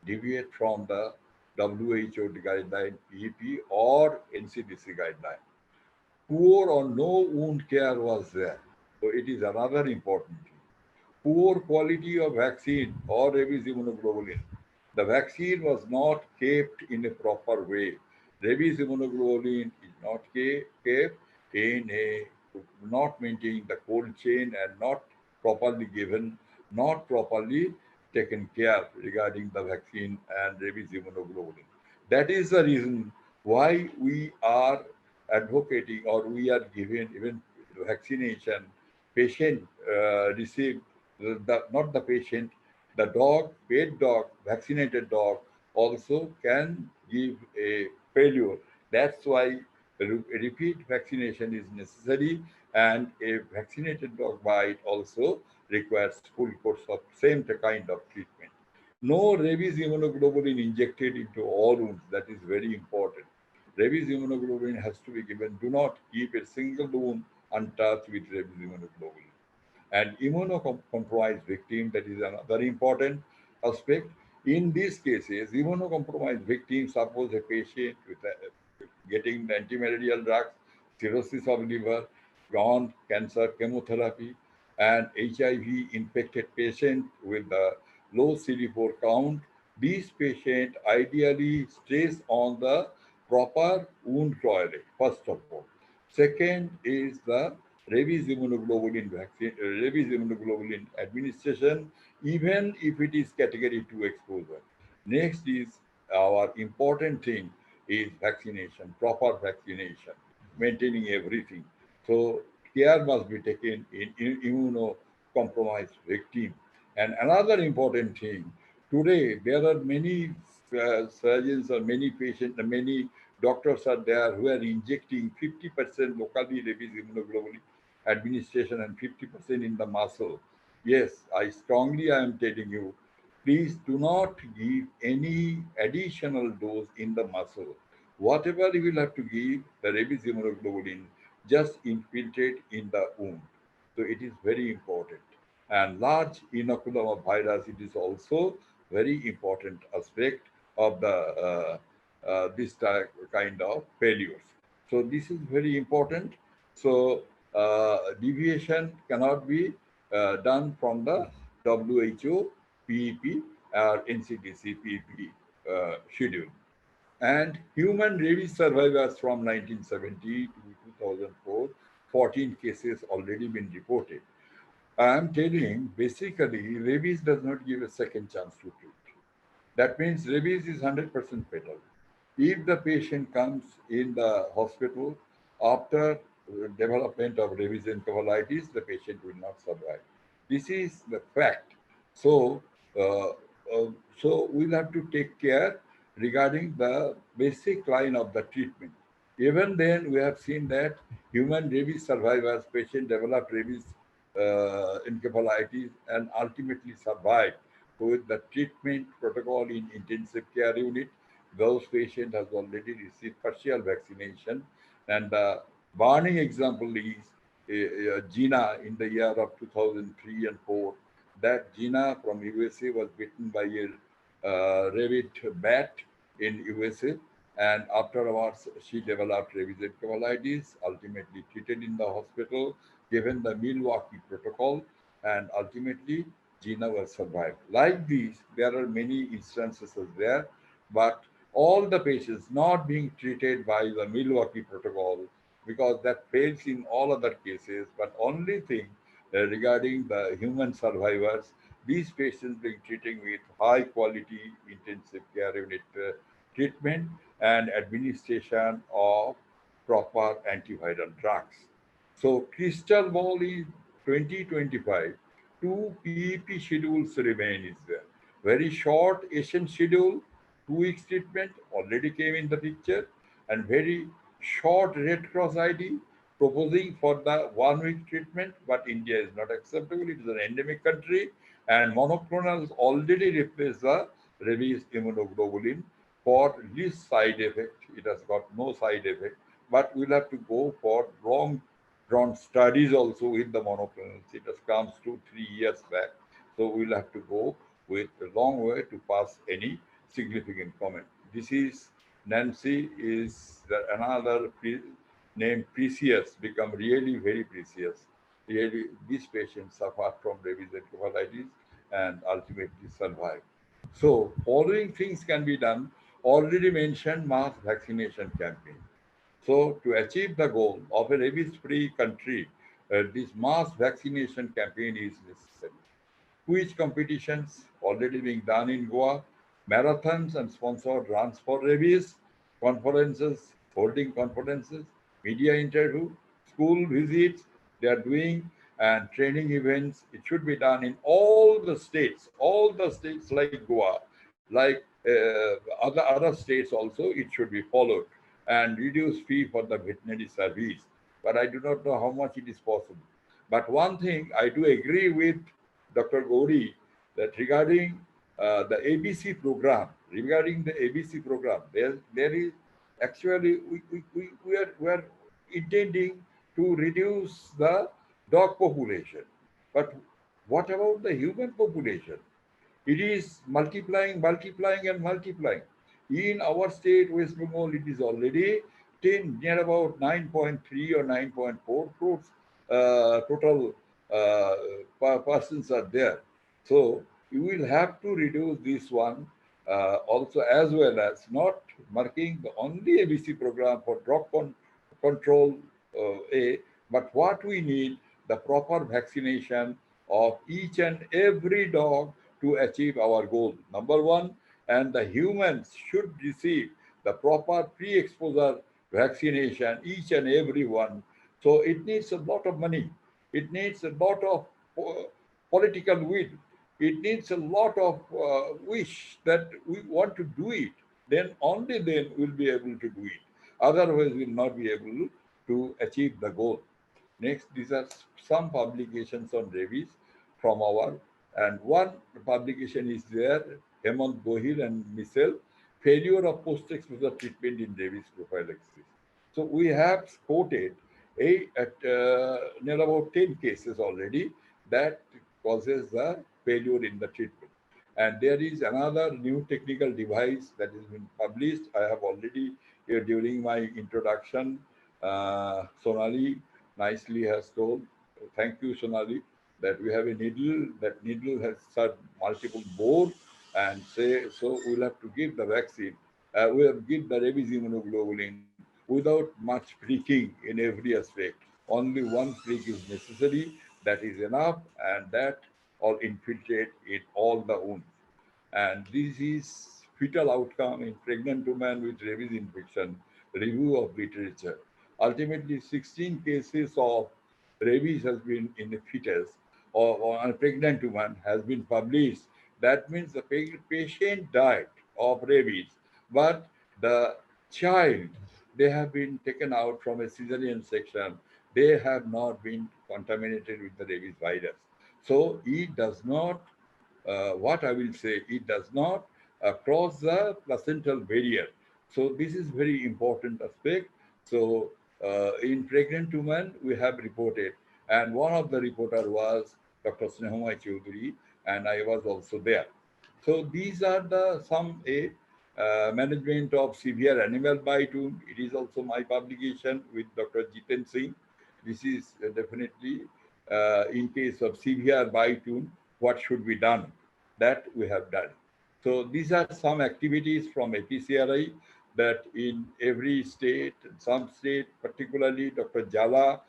deviate from the WHO guideline, PEP, or NCDC guideline. Poor or no wound care was there. So it is another important thing. Poor quality of vaccine or rabies immunoglobulin. The vaccine was not kept in a proper way. Rabies immunoglobulin is not kept in a, not maintaining the cold chain, and not properly given, not properly taken care regarding the vaccine and rabies immunoglobulin. That is the reason why we are advocating, or we are giving even vaccination. Patient receive not the patient, the dog, pet dog, vaccinated dog also can give a failure. That's why repeat vaccination is necessary, and a vaccinated dog bite also requires full course of same kind of treatment. No rabies immunoglobulin injected into all wounds. That is very important. Rabies immunoglobulin has to be given. Do not keep a single wound untouched with rabies immunoglobulin. And immunocompromised victim, that is another important aspect. In these cases, immunocompromised victims, suppose a patient with getting the antimalarial drugs, cirrhosis of liver, gone cancer chemotherapy, and HIV infected patient with the low CD4 count, these patients ideally stress on the proper wound toilet, first of all. Second is the rabies immunoglobulin vaccine, rabies immunoglobulin administration, even if it is category 2 exposure. Next is, our important thing is vaccination, proper vaccination, maintaining everything. So care must be taken in immunocompromised victim. And another important thing, today there are many surgeons or many patients, many doctors are there who are injecting 50% locally rabies immunoglobulin administration and 50% in the muscle. Yes, I strongly am telling you, please do not give any additional dose in the muscle. Whatever you will have to give, the rabies immunoglobulin just infiltrate in the wound. So it is very important. And large inoculum of virus, it is also very important aspect of the this kind of failures. So this is very important. So deviation cannot be done from the WHO PEP or NCDC PEP schedule. And human rabies survivors from 1970 to 2004, 14 cases already been reported. I am telling, basically, rabies does not give a second chance to treat. That means rabies is 100% fatal. If the patient comes in the hospital after development of rabies encephalitis, the patient will not survive. This is the fact. So, uh, we'll have to take care regarding the basic line of the treatment. Even then, we have seen that human rabies survivors, patient developed rabies encephalitis and ultimately survived with the treatment protocol in intensive care unit. Those patients has already received partial vaccination. And the burning example is Gina in the year of 2003 and 4. That Gina from USA was bitten by a rabid bat in USA, And afterwards, she developed rabies encephalitis, ultimately treated in the hospital, given the Milwaukee protocol, and ultimately Gina was survived. Like these, there are many instances there, but all the patients not being treated by the Milwaukee protocol because that fails in all other cases, but only thing regarding the human survivors, these patients being treated with high quality intensive care unit treatment and administration of proper antiviral drugs. So crystal ball is 2025. Two PEP schedules remain is there. Very short Asian schedule, 2 weeks treatment already came in the picture, and very short Red Cross ID proposing for the 1 week treatment, but India is not acceptable. It is an endemic country, and monoclonals already replace the rabies immunoglobulin for least side effect. It has got no side effect, but we'll have to go for long drawn studies also with the monoclonals. It has comes 2 3 years back. So we'll have to go with a long way to pass any significant comment. This is Nancy is another named Precious, become really very precious. Really, these patients suffer from rabies encephalitis and ultimately survive. So following things can be done. Already mentioned mass vaccination campaign. So to achieve the goal of a rabies-free country, this mass vaccination campaign is necessary. Quiz competitions already being done in Goa, marathons and sponsored runs for rabies, conferences, holding conferences, media interview, school visits, they are doing, and training events. It should be done in all the states like Goa, like other states also, it should be followed and reduce fee for the veterinary service. But I do not know how much it is possible. But one thing I do agree with Dr. Gauri that regarding the ABC program, there is actually we are intending to reduce the dog population. But what about the human population? It is multiplying, multiplying, and multiplying. In our state, West Bengal, it is already 10, near about 9.3 or 9.4 crores total persons are there. So you will have to reduce this one also, as well as not marking the only ABC program for control but what we need, the proper vaccination of each and every dog to achieve our goal. Number one, and the humans should receive the proper pre-exposure vaccination, each and every one. So it needs a lot of money. It needs a lot of political will. It needs a lot of wish that we want to do it. Then only then we'll be able to do it. Otherwise, we'll not be able to achieve the goal. Next, these are some publications on rabies from our, and one publication is there, Hemant Gohil and Michelle, failure of post-exposure treatment in rabies prophylaxis. So we have quoted near about 10 cases already that causes the failure in the treatment. And there is another new technical device that has been published. I have already, during my introduction, Sonali nicely has told, thank you, Sonali, that we have a needle. That needle has served multiple bore, and say so we'll have to give the vaccine. We have give the rabies immunoglobulin without much pricking in every aspect. Only one prick is necessary. That is enough, and that all infiltrate in all the wounds. And this is fetal outcome in pregnant woman with rabies infection, review of literature. Ultimately, 16 cases of rabies has been in a fetus or on a pregnant woman has been published. That means the patient died of rabies, but the child, they have been taken out from a cesarean section. They have not been contaminated with the rabies virus. So it does not what I will say, it does not cross the placental barrier. So this is very important aspect. So in pregnant women, we have reported, and one of the reporter was Dr. Snehomai Chaudhary, and I was also there. So these are the some Management of Severe Animal Bite Wound. It is also my publication with Dr. Jiten Singh. This is definitely in case of severe bite wound, what should be done? That we have done. So these are some activities from APCRI that in every state, some state, particularly Dr. Jala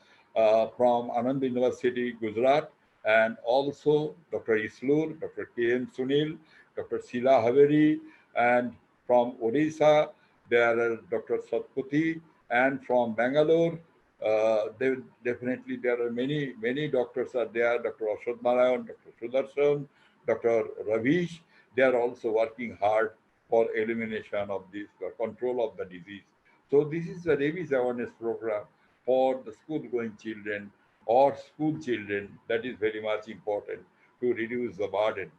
from Anand University, Gujarat, and also Dr. Islur, Dr. K.M. Sunil, Dr. Sheila Haveri, and from Odisha, there are Dr. Satpathy, and from Bangalore, there are many doctors are there, Dr. Ashwat Narayan, Dr. Sudarshan, Dr. Ravish. They are also working hard for elimination of this, control of the disease. So this is a rabies awareness program for the school-going children or school children. That is very much important to reduce the burden.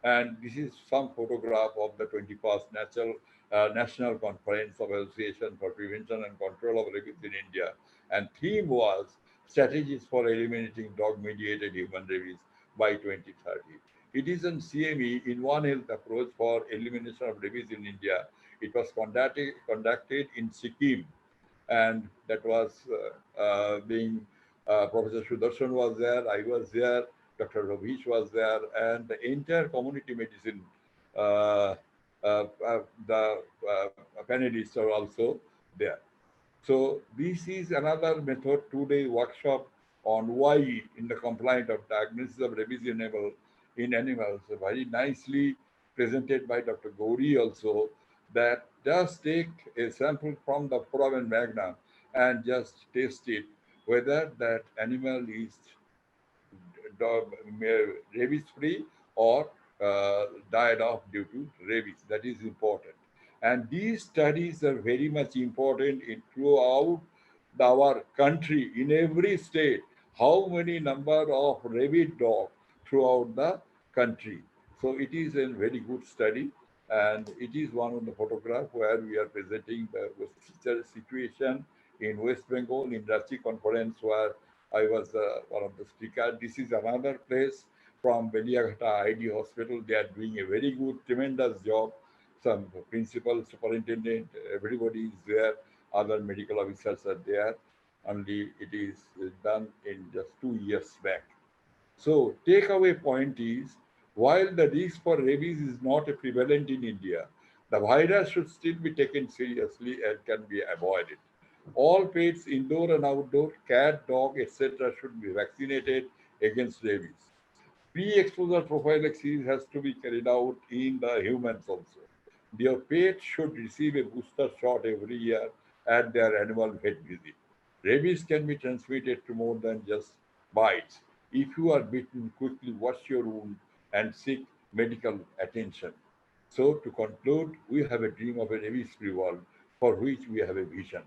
And this is some photograph of the 21st National Conference of Association for Prevention and Control of Rabies in India. And theme was strategies for eliminating dog-mediated human rabies by 2030. It is an CME in One Health approach for elimination of rabies in India. It was conducted in Sikkim, and that was Professor Sudarshan was there, I was there, Dr. Ravish was there, and the entire community medicine, the panelists are also there. So this is another method, 2-day workshop on why in the complaint of diagnosis of rabies in animals, very nicely presented by Dr. Gauri also, that just take a sample from the foramen magnum and just test it, whether that animal is rabies free or died off due to rabies. That is important. And these studies are very much important throughout our country, in every state, how many number of rabid dogs throughout the country. So it is a very good study, and it is one of the photograph where we are presenting the situation in West Bengal in Ranchi conference, where I was one of the speakers. This is another place from Beliaghata ID Hospital. They are doing a very good, tremendous job. Some principal, superintendent, everybody is there. Other medical officers are there. Only it is done in just 2 years back. So takeaway point is, while the risk for rabies is not prevalent in India, the virus should still be taken seriously and can be avoided. All pets, indoor and outdoor, cat, dog, etc., should be vaccinated against rabies. Pre-exposure prophylaxis has to be carried out in the humans also. Their pets should receive a booster shot every year at their annual vet visit. Rabies can be transmitted to more than just bites. If you are bitten, quickly wash your wound and seek medical attention. So, to conclude, we have a dream of a rabies-free world for which we have a vision.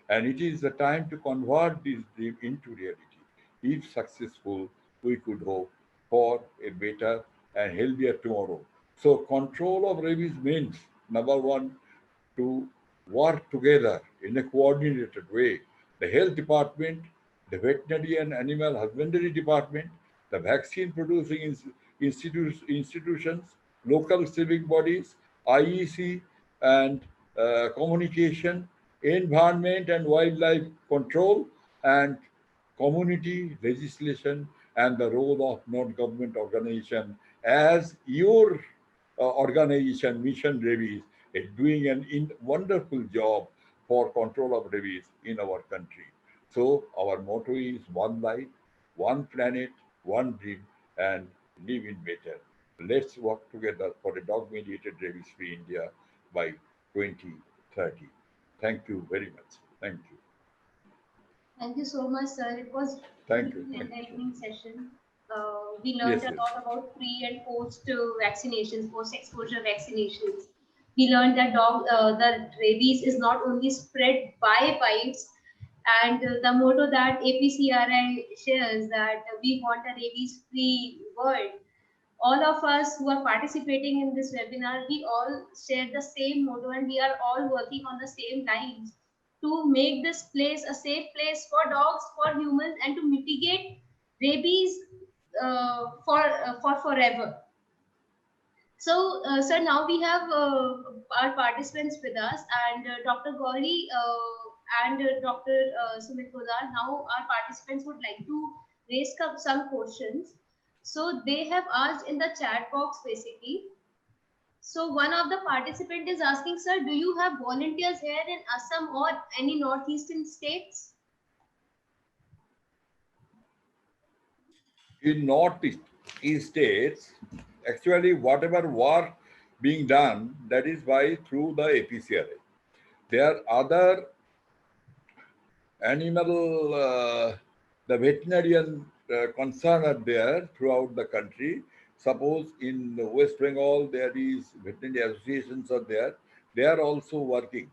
And it is the time to convert this dream into reality. If successful, we could hope for a better and healthier tomorrow. So control of rabies means, number one, to work together in a coordinated way. The health department, the veterinary and animal husbandry department, the vaccine producing institutions, local civic bodies, IEC, and communication, environment and wildlife control, and community legislation, and the role of non-government organization as your organization, Mission Rabies, is doing a wonderful job for control of rabies in our country. So our motto is one life, one planet, one dream, and live in better. Let's work together for a dog-mediated rabies-free India by 2030. Thank you very much. Thank you. Thank you so much, sir. It was Thank you. an enlightening session. We learned a lot about pre and post vaccinations, post-exposure vaccinations. We learned that the rabies is not only spread by bites, and the motto that APCRI shares, that we want a rabies-free world. All of us who are participating in this webinar, we all share the same motto, and we are all working on the same lines to make this place a safe place for dogs, for humans, and to mitigate rabies for forever. So, sir, now we have our participants with us, and Dr. Gauri and Dr. Sumit Godar. Now, our participants would like to raise up some questions. So, they have asked in the chat box basically. So, one of the participant is asking, sir, do you have volunteers here in Assam or any northeastern states? In northeast east states, actually whatever work being done, that is by through the APCRA. There are other animal, the veterinarian concern are there throughout the country. Suppose in the West Bengal there is veterinary associations are there. They are also working,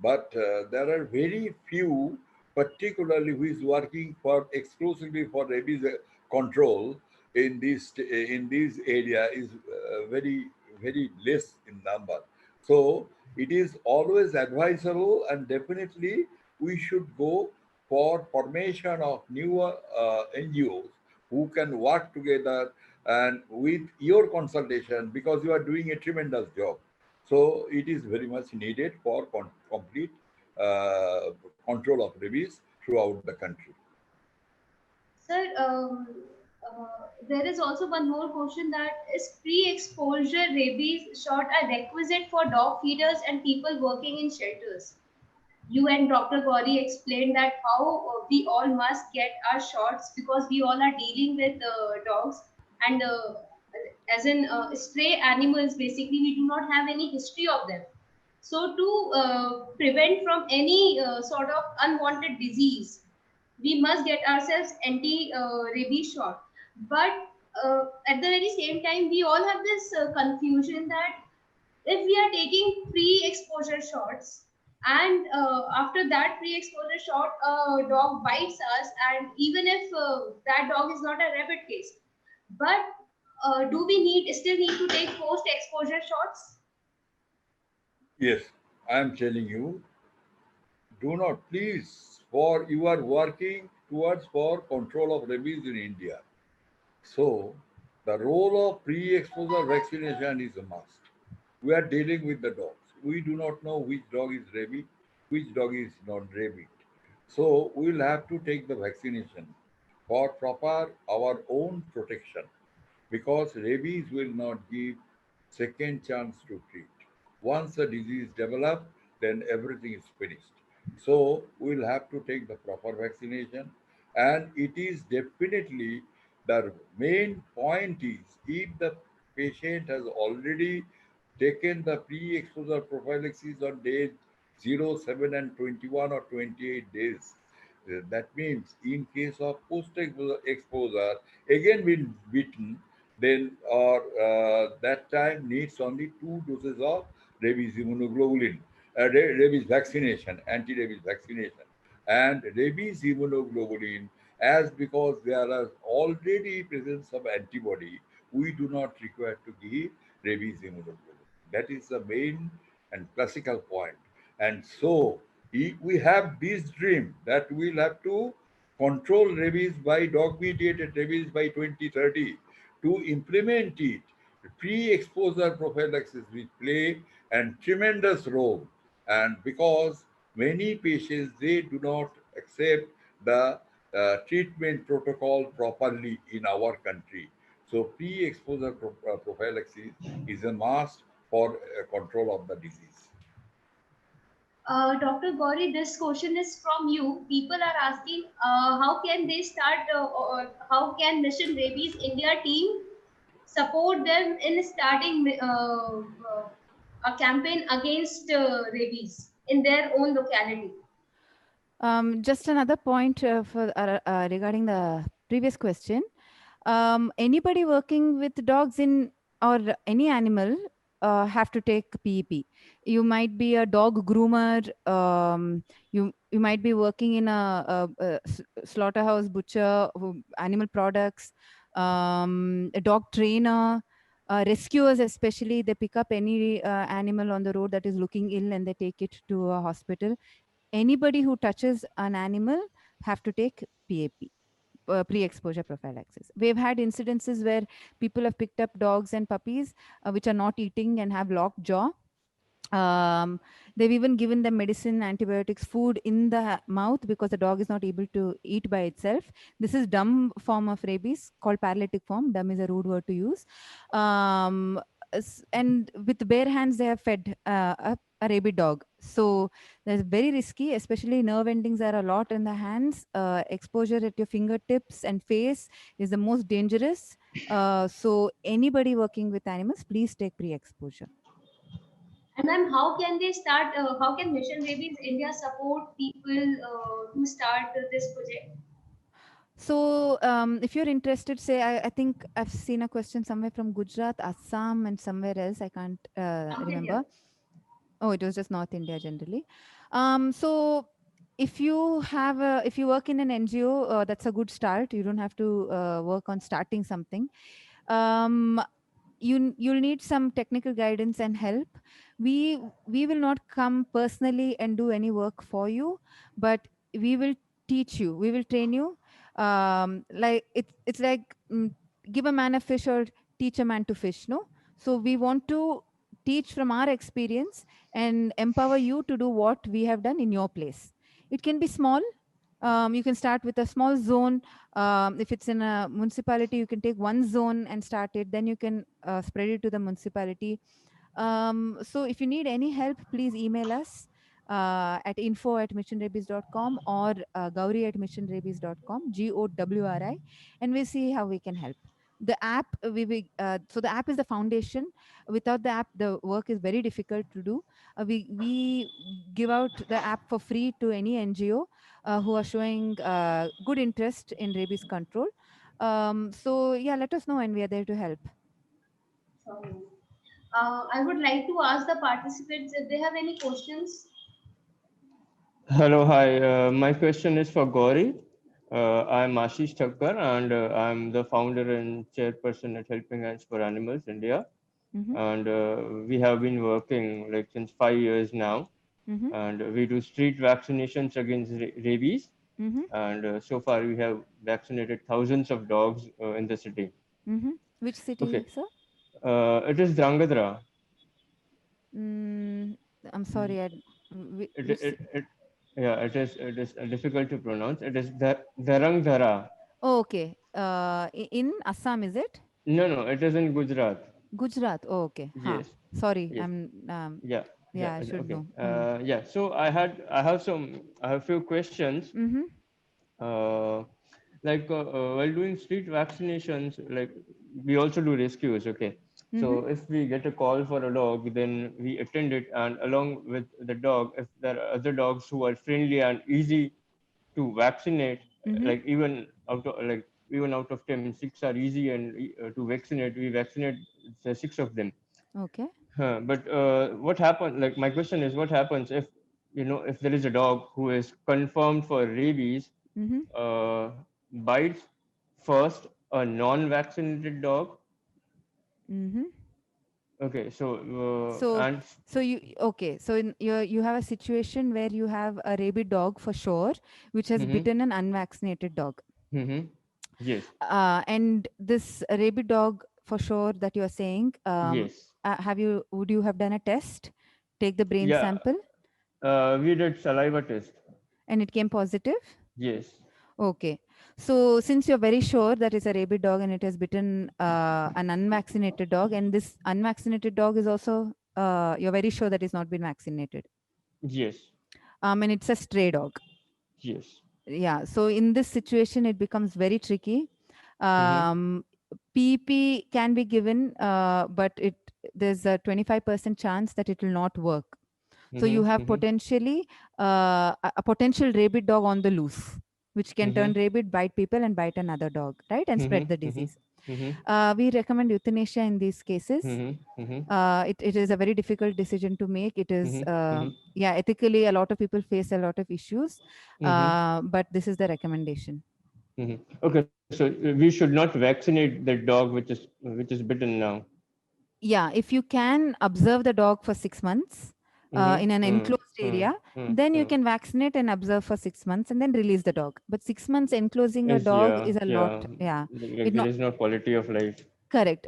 but there are very few, particularly who is working for exclusively for rabies control in this area is very less in number. So it is always advisable, and definitely we should go for formation of newer NGOs who can work together and with your consultation, because you are doing a tremendous job. So it is very much needed for complete control of rabies throughout the country. Sir, there is also one more question, that is pre-exposure rabies shot a requisite for dog feeders and people working in shelters? You and Dr. Gauri explained that how we all must get our shots because we all are dealing with dogs, and as in stray animals, basically we do not have any history of them. So to prevent from any sort of unwanted disease, we must get ourselves anti-rabies shot. But at the very same time, we all have this confusion that if we are taking pre-exposure shots, and after that pre-exposure shot, a dog bites us, and even if that dog is not a rabbit case, but do we still need to take post-exposure shots? Yes, I am telling you, do not please, for you are working towards for control of rabies in India. So the role of pre-exposure vaccination is a must. We are dealing with the dogs. We do not know which dog is rabid, which dog is not rabid. So we will have to take the vaccination for proper our own protection, because rabies will not give second chance to treat. Once the disease develops, then everything is finished. So we'll have to take the proper vaccination, and it is definitely the main point is if the patient has already taken the pre-exposure prophylaxis on day 0, 7, and 21 or 28 days. That means in case of post-exposure, again been bitten, then or that time needs only 2 doses of rabies immunoglobulin, rabies vaccination, anti-rabies vaccination. And rabies immunoglobulin, as because there are already presence of antibody, we do not require to give rabies immunoglobulin. That is the main and classical point. And so we have this dream that we'll have to control rabies by dog-mediated rabies by 2030. To implement it, pre-exposure prophylaxis will play a tremendous role. And because many patients, they do not accept the treatment protocol properly in our country. So pre-exposure prophylaxis is a must for control of the disease. Dr. Gauri, this question is from you. People are asking, how can they start, or how can Mission Rabies India team support them in starting a campaign against rabies in their own locality? Just another point regarding the previous question. Anybody working with dogs in or any animal have to take PEP. You might be a dog groomer. You might be working in a slaughterhouse, butcher, animal products, a dog trainer. Rescuers, especially, they pick up any animal on the road that is looking ill and they take it to a hospital. Anybody who touches an animal have to take PAP. pre-exposure prophylaxis. We've had incidences where people have picked up dogs and puppies which are not eating and have locked jaw. They've even given them medicine, antibiotics, food in the mouth because the dog is not able to eat by itself. This is dumb form of rabies called paralytic form. Dumb is a rude word to use. And with bare hands, they have fed a rabid dog. So that's very risky, especially nerve endings are a lot in the hands. Exposure at your fingertips and face is the most dangerous. So anybody working with animals, please take pre-exposure. And ma'am, how can they start? How can Mission Rabies India support people to start this project? So if you're interested, say, I think I've seen a question somewhere from Gujarat, Assam, and somewhere else. I can't North remember. India. Oh, it was just North India generally. So if you work in an NGO, that's a good start. You don't have to work on starting something. You'll need some technical guidance and help. We will not come personally and do any work for you, but we will teach you. We will train you. Like it's like give a man a fish or teach a man to fish. No, so we want to teach from our experience and empower you to do what we have done in your place. It can be small. You can start with a small zone. If it's in a municipality, you can take one zone and start it. Then you can spread it to the municipality. So if you need any help, please email us at info@missionrabies.com or gauri@missionrabies.com, GOWRI, and we'll see how we can help. The app, so the app is the foundation. Without the app, the work is very difficult to do. We give out the app for free to any NGO who are showing good interest in rabies control. So yeah, let us know and we are there to help. Sorry. I would like to ask the participants if they have any questions. Hello, hi. My question is for Gauri. I'm Ashish Thakkar and I'm the founder and chairperson at Helping Hands for Animals India. Mm-hmm. And we have been working like since 5 years now. Mm-hmm. And we do street vaccinations against rabies. Mm-hmm. And so far we have vaccinated thousands of dogs in the city. Mm-hmm. Which city, Okay. sir? It is Drangadra. I'm sorry. It is difficult to pronounce. It is Dharangdhara. Oh, okay. In Assam, is it? No, it is in Gujarat. Gujarat. Oh, okay. Yes. Sorry, Yes. I'm. Yeah. I should Okay. know. Yeah. So I have few questions. Mm-hmm. While doing street vaccinations, like we also do rescues. Okay. So if we get a call for a dog, then we attend it, and along with the dog, if there are other dogs who are friendly and easy to vaccinate, like even out of 10, 6 are easy and to vaccinate. We vaccinate the 6 of them. Okay. But what happens? Like my question is, what happens if if there is a dog who is confirmed for rabies, bites first a non-vaccinated dog? Okay, so you have a situation where you have a rabid dog for sure, which has bitten an unvaccinated dog. Yes. And this rabid dog for sure that you are saying, yes. Would you have done a test, take the brain sample? We did saliva test. And it came positive? Yes. Okay. So since you're very sure that it's a rabid dog and it has bitten an unvaccinated dog, and this unvaccinated dog is also, you're very sure that it's not been vaccinated. Yes. And it's a stray dog. Yes. Yeah. So in this situation, it becomes very tricky. PP can be given, but there's a 25% chance that it will not work. So you have potentially a potential rabid dog on the loose, which can turn rabid, bite people and bite another dog, right? And spread the disease. We recommend euthanasia in these cases. It is a very difficult decision to make. It is, ethically, a lot of people face a lot of issues, but this is the recommendation. Okay, so we should not vaccinate the dog which is bitten now. Yeah, if you can observe the dog for 6 months, in an enclosed area, then you mm. can vaccinate and observe for 6 months and then release the dog. But 6 months enclosing a dog Yeah, is a lot. Yeah, like it there not is no quality of life. correct.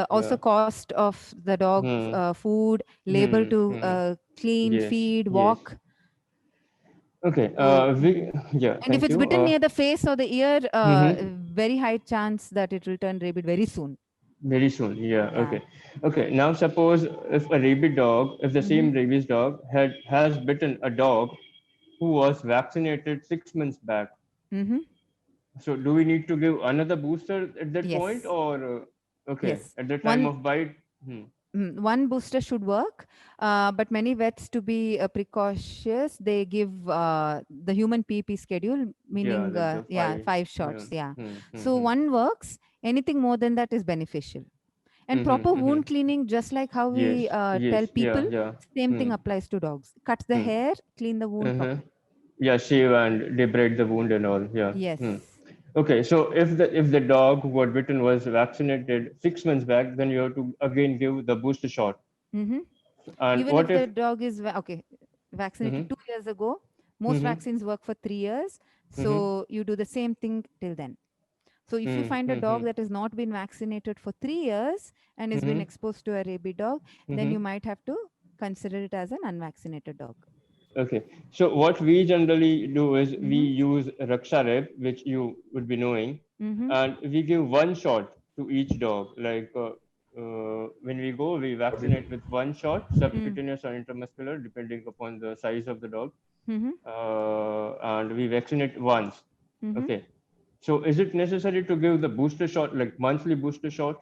Also, Yeah. cost of the dog, Hmm. food, labor to Hmm. clean, Yes, feed, yes. walk. Okay. So, Yeah. and if Thank it's you. bitten near the face or the ear, Mhm. very high chance that it will turn rabid very soon. Very soon. Yeah. Yeah. Okay. Okay. Now suppose if a rabid dog, if the same rabies dog has bitten a dog who was vaccinated 6 months back. Mm-hmm. So do we need to give another booster at that point, Yes. or okay, Yes. at the time One of bite? one booster should work, but many vets, to be precautious, they give the human PP schedule, Yeah, meaning like the yeah, five. 5 shots. Yeah. Yeah. Hmm. Hmm. So Hmm. one works. Anything more than that is beneficial. And Hmm. Hmm. proper Hmm. Hmm. wound cleaning, just like how Yes. we Yes. tell Yeah. people, Yeah. same Hmm. thing applies to dogs. Cut the Hmm. hair, clean the wound Uh-huh. properly. Yeah, shave and debride the wound and all. Yeah. Yes. Okay, so if the dog who got bitten was vaccinated 6 months back, then you have to again give the booster shot. Mm-hmm. And Even if what the if? dog is vaccinated Mm-hmm, 2 years ago, most mm-hmm, vaccines work for 3 years. mm-hmm, So you do the same thing till then. So if you find a mm-hmm, dog that has not been vaccinated for 3 years and has been mm-hmm, exposed to a rabid dog, then mm-hmm. you might have to consider it as an unvaccinated dog. Okay, so what we generally do is we Mm-hmm. use Rakshareb, which you would be knowing, Mm-hmm. and we give one shot to each dog. Like when we go, we vaccinate with one shot, subcutaneous or intramuscular, depending upon the size of the dog, Mm-hmm. and we vaccinate once. Mm-hmm. Okay, so is it necessary to give the booster shot, like monthly booster shot,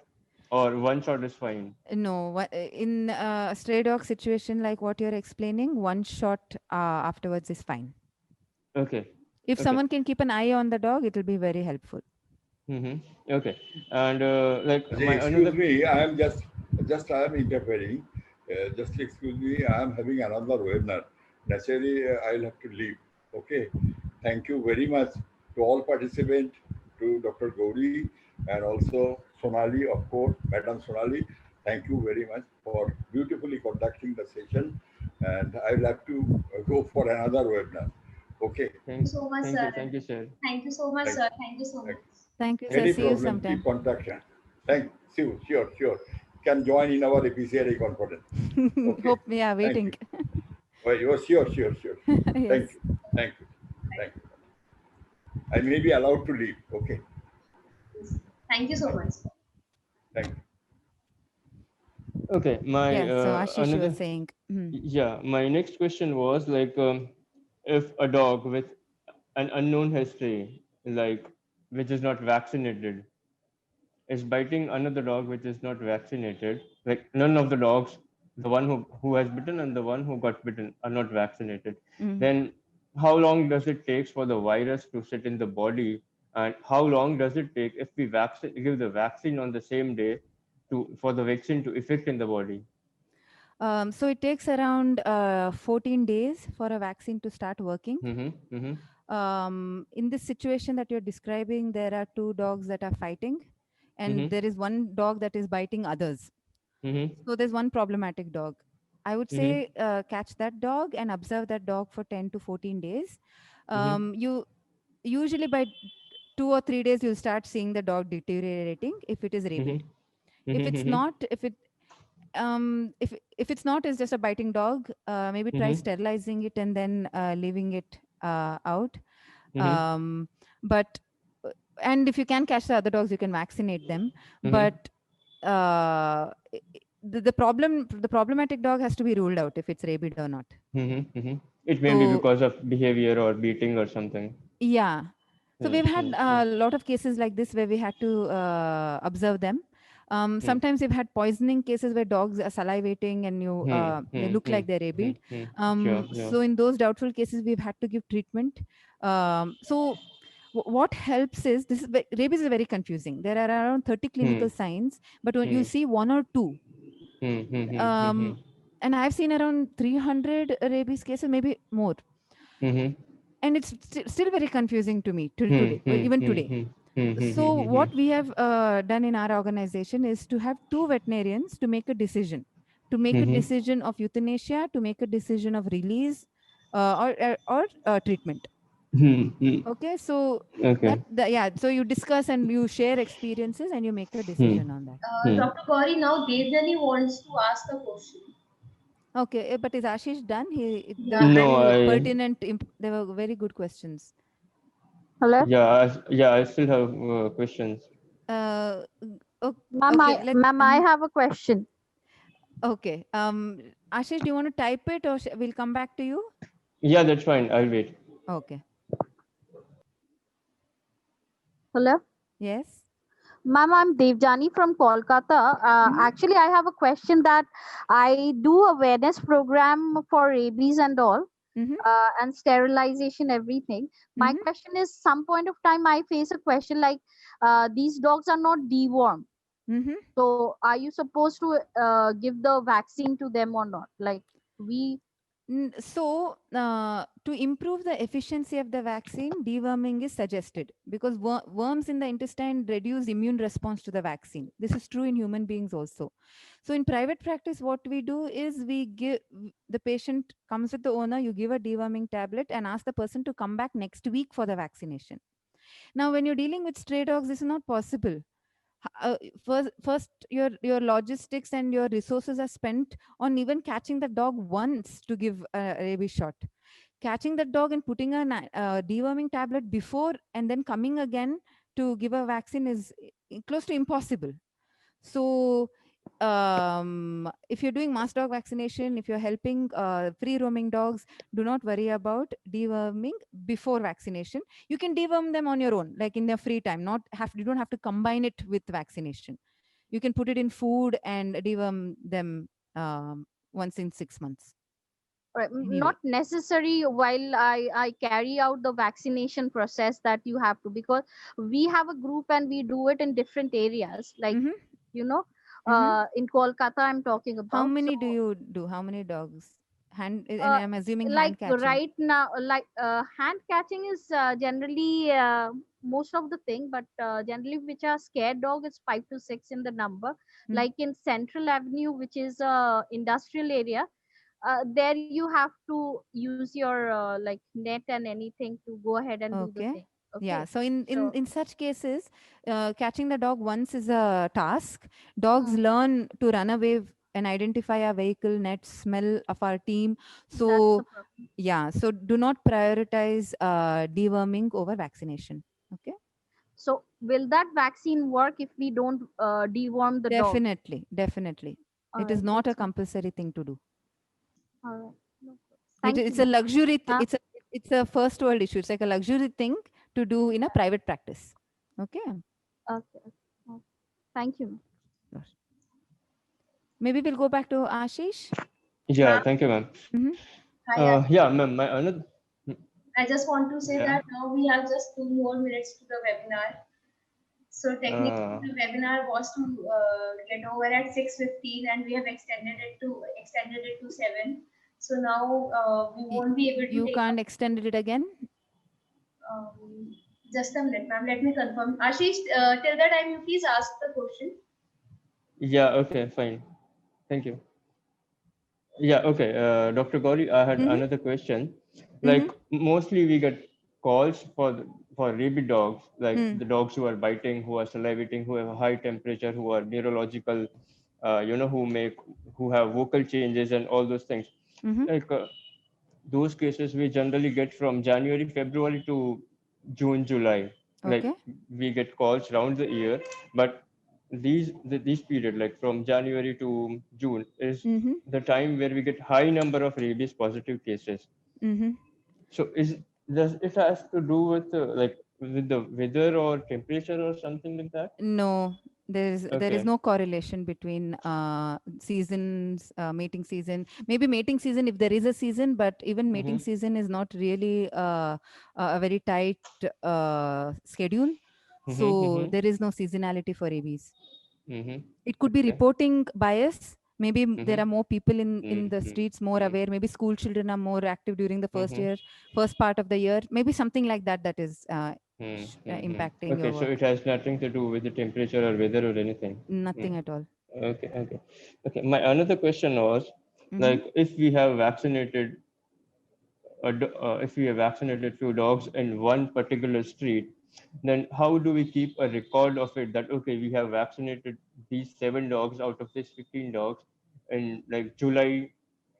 or one shot is fine? No, in a stray dog situation like what you're explaining, one shot afterwards is fine. Okay, If okay. someone can keep an eye on the dog, it will be very helpful. Okay, and like Ajay, my excuse another. me, I am interfering. Just excuse me, I am having another webinar. Naturally, I'll have to leave. Okay. Thank you very much to all participants, to Dr. Gauri, and also Sonali, of course, Madam Sonali. Thank you very much for beautifully conducting the session. And I'll have to go for another webinar. Okay. Thank you so much, sir. Thank you, sir. Thank you so much, Thank, sir. Thank you so thank much. Thank you, sir. Any See you problem, sometime. keep contact. Thank you. Sure. Can join in our APCRA conference. Okay. Hope we are Thank waiting. you. Well, you are sure. Yes. Thank you. I may be allowed to leave. Okay. Thank you so much. Thank you. Okay, my Yes. So Ashish another. was saying. Yeah, my next question was like, if a dog with an unknown history, like which is not vaccinated, is biting another dog which is not vaccinated, like none of the dogs, the one who has bitten and the one who got bitten are not vaccinated, then how long does it take for the virus to sit in the body, and how long does it take if we give the vaccine on the same day for the vaccine to effect in the body? So it takes around 14 days for a vaccine to start working. In this situation that you're describing, there are two dogs that are fighting, and there is one dog that is biting others. So there's one problematic dog. I would say catch that dog and observe that dog for 10 to 14 days. You usually by 2 or 3 days you'll start seeing the dog deteriorating if it is rabid. If it's not, if it's not, it's just a biting dog, maybe try sterilizing it and then leaving it out. But and if you can catch the other dogs, you can vaccinate them. But the problematic dog has to be ruled out if it's rabid or not. It may be So because of behavior or beating or something. yeah. So we've had a lot of cases like this where we had to observe them. Sometimes we've had poisoning cases where dogs are salivating and they look like they're rabid. So in those doubtful cases, we've had to give treatment. So what helps is rabies is very confusing. There are around 30 clinical signs, but when you see one or two, and I've seen around 300 rabies cases, maybe more. And it's still very confusing to me till today, even today. So what we have done in our organization is to have two veterinarians to make a decision. to make a Mhm. decision of euthanasia, to make a decision of release, or treatment. Okay, so Okay. so you discuss and you share experiences and you make a decision on that. Dr. Gauri, now Devjani wants to ask a question. Okay, but is Ashish done? They Yeah, were No, very I pertinent. They were very good questions. Hello, yeah, I still have questions. Uh, o- ma'am. okay, I have a question. okay. Ashish, do you want to type it, or we'll come back to you? Yeah, that's fine. I'll wait. Okay. Hello, Yes. ma'am. I'm Devjani from Kolkata. Actually, I have a question that I do awareness program for rabies and all, Mhm. and sterilization, everything. My Mhm. question is, some point of time I face a question like, these dogs are not dewormed. Mhm. So, are you supposed to give the vaccine to them or not? Like we. So, to improve the efficiency of the vaccine, deworming is suggested because worms in the intestine reduce immune response to the vaccine. This is true in human beings also. So, in private practice, what we do is we give the patient comes with the owner, you give a deworming tablet and ask the person to come back next week for the vaccination. Now, when you're dealing with stray dogs, this is not possible. First your logistics and your resources are spent on even catching the dog once to give a rabies shot. Catching the dog and putting a deworming tablet before and then coming again to give a vaccine is close to impossible. So if you're doing mass dog vaccination, if you're helping free roaming dogs, do not worry about deworming before vaccination. You can deworm them on your own, like in their free time. You don't have to combine it with vaccination. You can put it in food and deworm them once in 6 months. Anyway. Not necessary while I carry out the vaccination process that you have to, because we have a group and we do it in different areas, like Mhm. you know Mhm. in Kolkata I'm talking about. How many So, do you do? How many dogs? And uh, I'm assuming like hand catching. right now, like hand catching is generally most of the thing, but generally which are scared dog is 5 to 6 in the number. Like in Central Avenue, which is a industrial area, there you have to use your like net and anything to go ahead and do the Okay. thing. Yeah. Okay. So in So, such cases, catching the dog once is a task. Dogs learn to run away and identify our vehicle, net, smell of our team. that's So the problem. yeah. So do not prioritize deworming over vaccination. Okay. So will that vaccine work if we don't deworm the dog? Definitely. Definitely. All It is right, not a that's fine. compulsory thing to do. All right. No problem. Thank you, It's a ma'am. luxury. Huh? It's a first world issue. It's like a luxury thing to do in a private practice. Okay. Okay. Okay. Thank you. Sure. Maybe we'll go back to Ashish. Yeah, thank you, ma'am. Mhm. Hi, Yeah, ma'am. My another. I just want to say Yeah. that now we have just 2 more minutes to the webinar. So technically, Uh, the webinar was to get over at 6:15, and we have extended it to 7. So now we won't be able to You take. can't extend it again. Just a minute, ma'am. Let me confirm. Ashish, till the time you please ask the question. yeah. Okay. Fine. Thank you. Yeah. Okay. Dr. Gauri, I had Mhm. another question. Mhm. Like mostly we get calls for rabid dogs, like Mm. the dogs who are biting, who are salivating, who have a high temperature, who are neurological, who have vocal changes and all those things. Mhm. Like those cases we generally get from January, February to June, July. Like Okay. we get calls round the year, but these period, like from January to June, is Mhm. the time where we get high number of rabies positive cases. Mhm. So does it has to do with like with the weather or temperature or something like that? No, there is Okay. no correlation between seasons, mating season. Maybe mating season if there is a season, but even mating Mm-hmm. season is not really a very tight schedule. Mm-hmm. So Mm-hmm. there is no seasonality for ABs. Mm-hmm. It could be Okay. reporting bias. Maybe there Mm-hmm. are more people in the Mm-hmm. streets, more aware. Maybe school children are more active during the Mm-hmm. first part of the year. Maybe something like that is Mm-hmm. impacting Okay, your so work. it has nothing to do with the temperature or weather or anything. Nothing at all. Okay. My another question was, like, if we have vaccinated if we have vaccinated few dogs in one particular street, then how do we keep a record of it, that okay, we have vaccinated these 7 dogs out of these 15 dogs in like July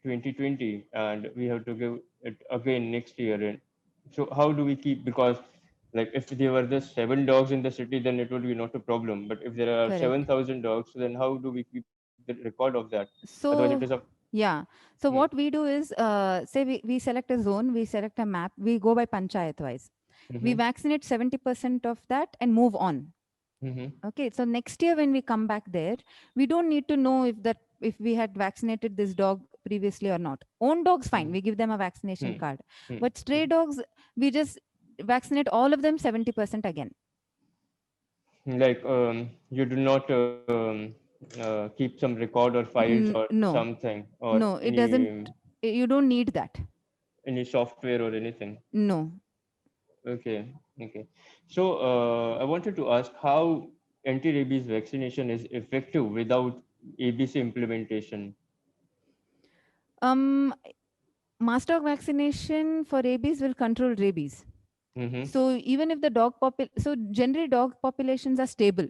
2020, and we have to give it again next year? And so how do we keep, because like if there were just 7 dogs in the city, then it would be not a problem. But if there are Correct. 7,000 dogs, then how do we keep the record of that? Otherwise, it is a So yeah. So Hmm. what we do is, say we select a zone, we select a map, we go by panchayat wise. We Mhm. vaccinate 70% of that and move on. Mhm. Okay. So next year when we come back there, we don't need to know if we had vaccinated this dog previously or not. Own dogs, fine. We give them a vaccination Hmm. card. Hmm. But stray dogs, we just vaccinate all of them 70% again. Like you do not keep some record or files or No, something, or no, it doesn't. You don't need that. any software or anything. No. Okay. So I wanted to ask how anti-rabies vaccination is effective without ABC implementation. Um, mass dog vaccination for rabies will control rabies. Mm-hmm. So even if the so generally dog populations are stable.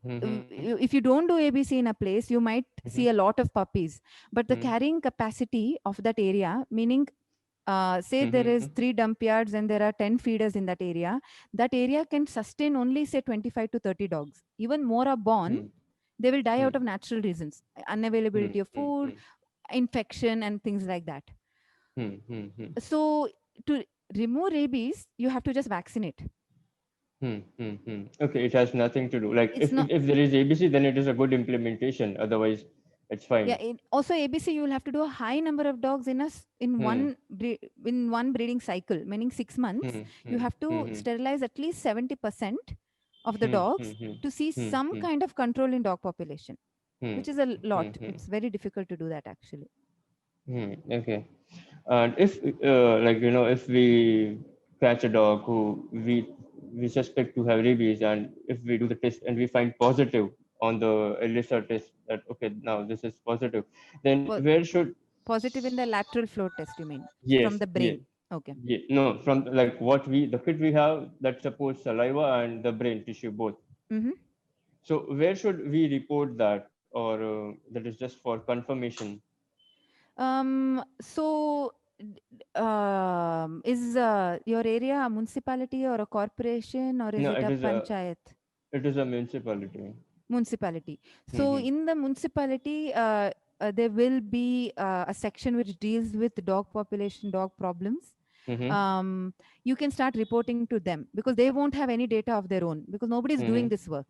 Mm-hmm. If you don't do ABC in a place, you might see a lot of puppies, but the carrying capacity of that area, meaning say there Mm-hmm. is 3 dump yards and there are 10 feeders in that area can sustain only say 25 to 30 dogs. Even more are born, they will die out of natural reasons, unavailability of food, infection and things like that. So to remove rabies, you have to just vaccinate. Okay, it has nothing to do. Like It's not. if there is ABC, then it is a good implementation. Otherwise, it's Yeah. fine. Also, ABC, you will have to do a high number of dogs in one breeding cycle, meaning 6 months. You have to sterilize at least 70% of the dogs to see some kind of control in dog population, which is a lot. It's very difficult to do that actually. Okay. And if like if we catch a dog who we suspect to have rabies, and if we do the test and we find positive on the ELISA test, that okay, now this is positive, then Po- where should Positive in the lateral flow test, you mean, from yes the yes brain? Okay. no, from like what we the kit we have, that supports saliva and the brain tissue both. Mm-hmm. So where should we report that, or that is just for confirmation? So, is your area a municipality or a corporation, or is No, it a panchayat? it is a municipality. Municipality. So, Mm-hmm. in the municipality, there will be a section which deals with dog population, dog problems. Mm-hmm. You can start reporting to them because they won't have any data of their own because nobody is doing Mm-hmm. this work.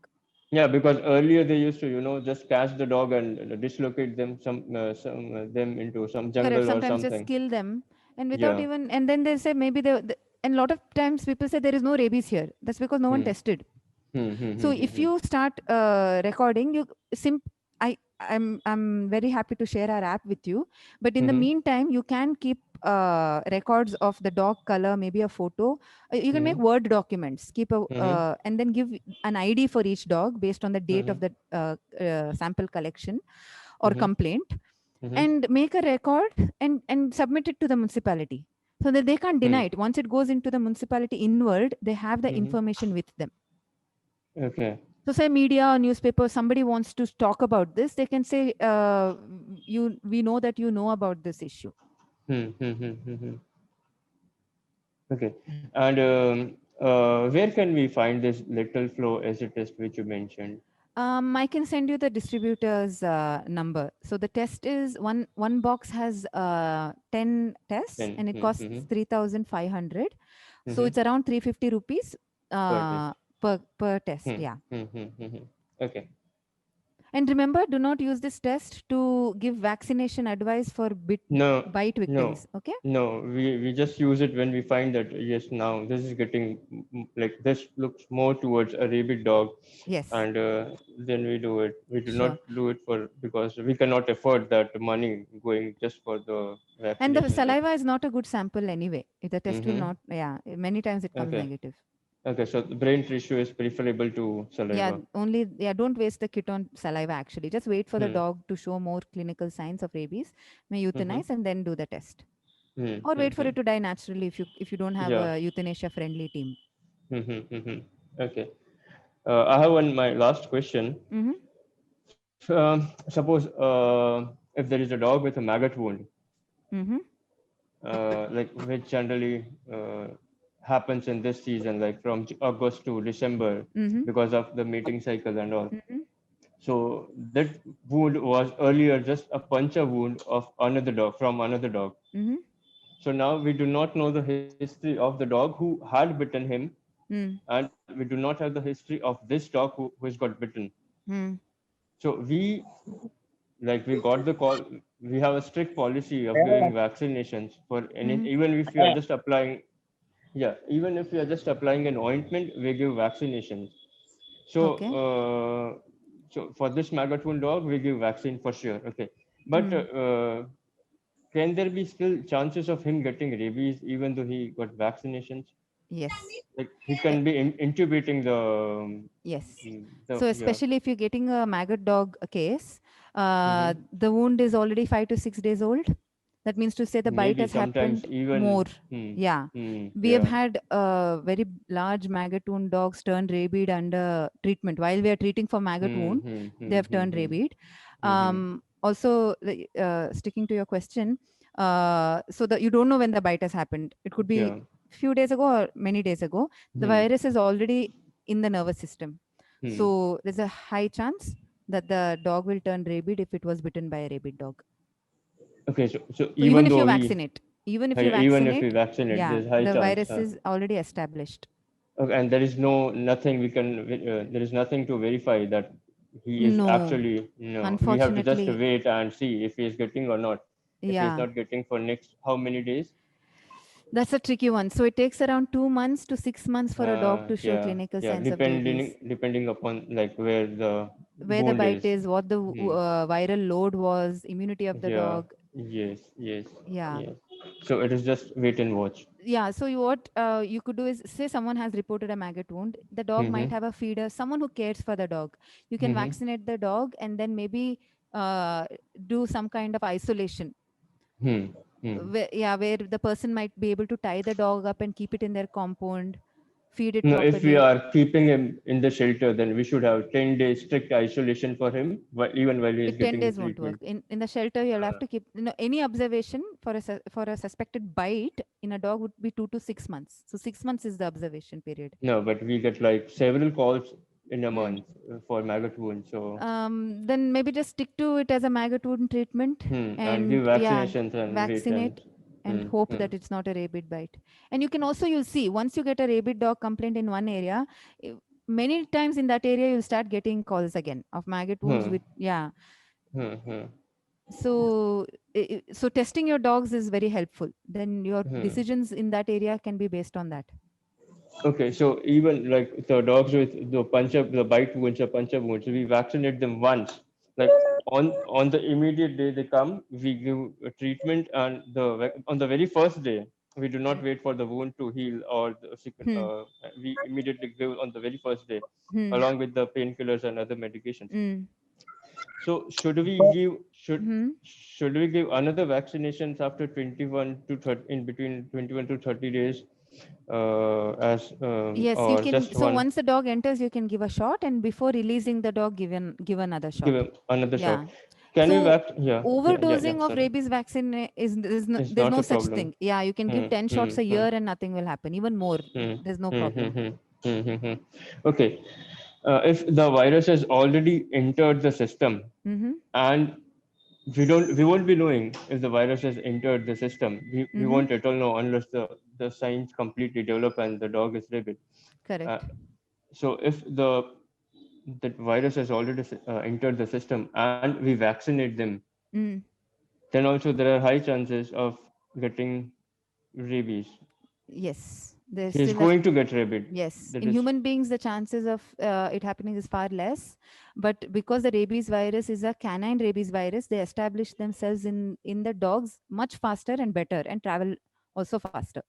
Yeah, because earlier they used to, just catch the dog and dislocate them, them into some Correct. jungle or Sometimes just something. kill them, and without Yeah. even, and then they say maybe and a lot of times people say there is no rabies here. That's because no one Hmm. tested. Hmm. Hmm. So Hmm. if Hmm. you start recording, I'm very happy to share our app with you. But in the Hmm. meantime, you can keep records of the dog color, maybe a photo. You can Hmm. make Word documents. Keep a Hmm. and then give an ID for each dog based on the date Hmm. of the sample collection or Hmm. complaint, Hmm. and make a record and submit it to the municipality so that they can't deny it. Once it goes into the municipality inward, they have the Hmm. information with them. Okay. So say media or newspaper, somebody wants to talk about this, they can say, we know that you know about this issue. Hmm. Hmm. Hmm. Hmm. Hmm. Okay. And where can we find this lateral flow acid test which you mentioned? I can send you the distributor's number. So the test is one box has 10 tests Then. and it costs 3,500. So Hmm. it's around 350 rupees Per test. per test. Hmm. Yeah. Hmm. Hmm. Hmm. Okay. And remember, do not use this test to give vaccination advice for No, bite no, victims. Okay. no. We just use it when we find that yes, now this is getting like this looks more towards a rabid dog, Yes. and then we do it. We do not Sure. do it for because we cannot afford that money going just for the And the vaccination. Like, saliva is not a good sample anyway. The test will mm-hmm. not, yeah, many times it comes Okay, negative. Okay, so the brain tissue is preferable to saliva. Don't waste the kit on saliva actually. Just wait for the Hmm. dog to show more clinical signs of rabies, may euthanize and then do the test. Or wait for it to die naturally if you don't have Yeah. a euthanasia friendly team. Okay. I have my last question. Suppose if there is a dog with a maggot wound, like which generally happens in this season, like from August to December, because of the mating cycle and all. So that wound was earlier just a puncture wound of another dog from another dog. So now we do not know the history of the dog who had bitten him, and we do not have the history of this dog who has got bitten. So we got the call. We have a strict policy of giving vaccinations for any, even if we are just applying. Yeah, even if we are just applying an ointment, we give vaccinations. So, so for this maggot wound dog, we give vaccine for sure. Okay, but can there be still chances of him getting rabies even though he got vaccinations? Yes. Like he can be intubating the. Yes. the So especially if you're getting a maggot dog case, the wound is already 5 to 6 days old. That means to say the bite maybe has sometimes happened even more. We have had very large maggot wound dogs turn rabid under treatment. While we are treating for maggot wound, they have turned rabid. Also, sticking to your question, so that you don't know when the bite has happened. It could be few days ago or many days ago. The virus is already in the nervous system. So there's a high chance that the dog will turn rabid if it was bitten by a rabid dog. Okay, so even if though you vaccinate, even if we vaccinate, there's high the chance. virus is already established. Okay, and there is nothing we can. There is nothing to verify that he is actually. No, we have to just Unfortunately, wait and see if he is getting or not. If he is yeah, not getting for next how many days? that's a tricky one. So it takes around 2 months to 6 months for a dog to show clinical signs of rabies. Depending upon like where the Where the bite is, what the viral load was, immunity of the dog. Yes. Yeah. So it is just wait and watch. Yeah. So what you could do is, say someone has reported a maggot wound. The dog might have a feeder, someone who cares for the dog. You can vaccinate the dog and then maybe do some kind of isolation. Where the person might be able to tie the dog up and keep it in their compound, feed it properly. If we are keeping him in the shelter, then we should have 10 days strict isolation for him, even while he is getting 10 days treatment. won't work. In the shelter, you'll have to keep, any observation for a suspected bite in a dog would be 2 to 6 months. So 6 months is the observation period. No, but we get like several calls in a month for maggot wound. So then maybe just stick to it as a maggot wound treatment and give vaccinations and vaccinate and hope that it's not a rabid bite. And you can also, you'll see, once you get a rabid dog complaint in one area, many times in that area you'll start getting calls again of maggot wounds with so testing your dogs is very helpful. Then your decisions in that area can be based on that. Okay, so even like the dogs with the bite wounds or puncture wounds, we vaccinate them once. Like on the immediate day they come, we give a treatment, and on the very first day, we do not wait for the wound to heal or we immediately give on the very first day, along with the painkillers and other medications. So should we give another vaccinations after 21 to 30, in between 21 to 30 days? Yes, you can. So once the dog enters, you can give a shot, and before releasing the dog, give another shot. Give another shot. Overdosing of rabies vaccine there's no such thing. Yeah, you can give 10 shots a year and nothing will happen. Even more, there's no problem. Okay. If the virus has already entered the system, and we won't be knowing if the virus has entered the system. We won't at all know unless the signs completely develop and the dog is rabid. Correct. So if the virus has already entered the system and we vaccinate them, then also there are high chances of getting rabies. Yes. He's going to get rabid. Yes. In human beings, the chances of it happening is far less. But because the rabies virus is a canine rabies virus, they establish themselves in the dogs much faster and better and travel also faster.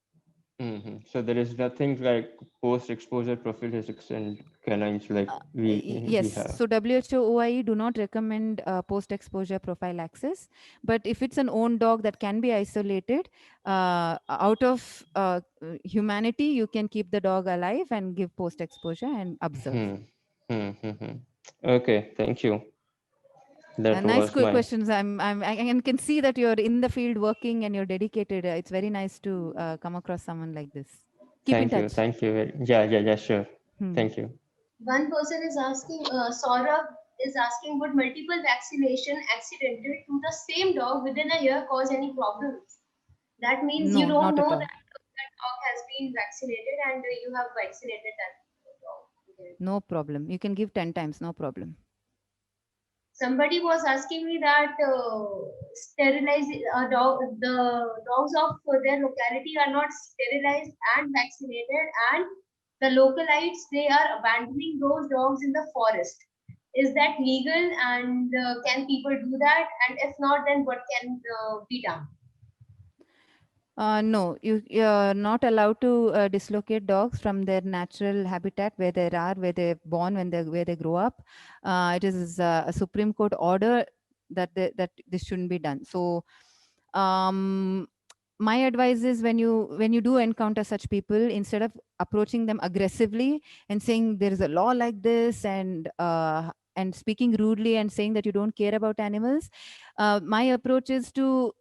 So there is nothing like post-exposure prophylaxis in canines like we Yes, have. so WHO OIE do not recommend post-exposure prophylaxis, but if it's an own dog that can be isolated out of humanity, you can keep the dog alive and give post-exposure and observe. Okay, thank you. That Nice was my questions. I can see that you're in the field working and you're dedicated. It's very nice to come across someone like this. Keep in thank you. touch. Thank you. Yeah, sure. Hmm. Thank you. One person is asking, Saurabh is asking, would multiple vaccination accidental to the same dog within a year cause any problems? That means you No, don't not at know all. that dog has been vaccinated and you have vaccinated that dog. No problem. You can give 10 times, no problem. Somebody was asking me that sterilize the dogs of their locality are not sterilized and vaccinated, and the localites, they are abandoning those dogs in the forest. Is that legal, and can people do that? And if not, then what can be done? No, you're not allowed to dislocate dogs from their natural habitat where they are, where they're born, where they grow up. It is a Supreme Court order that this shouldn't be done. So, my advice is when you do encounter such people, instead of approaching them aggressively and saying there is a law like this and speaking rudely and saying that you don't care about animals, my approach is to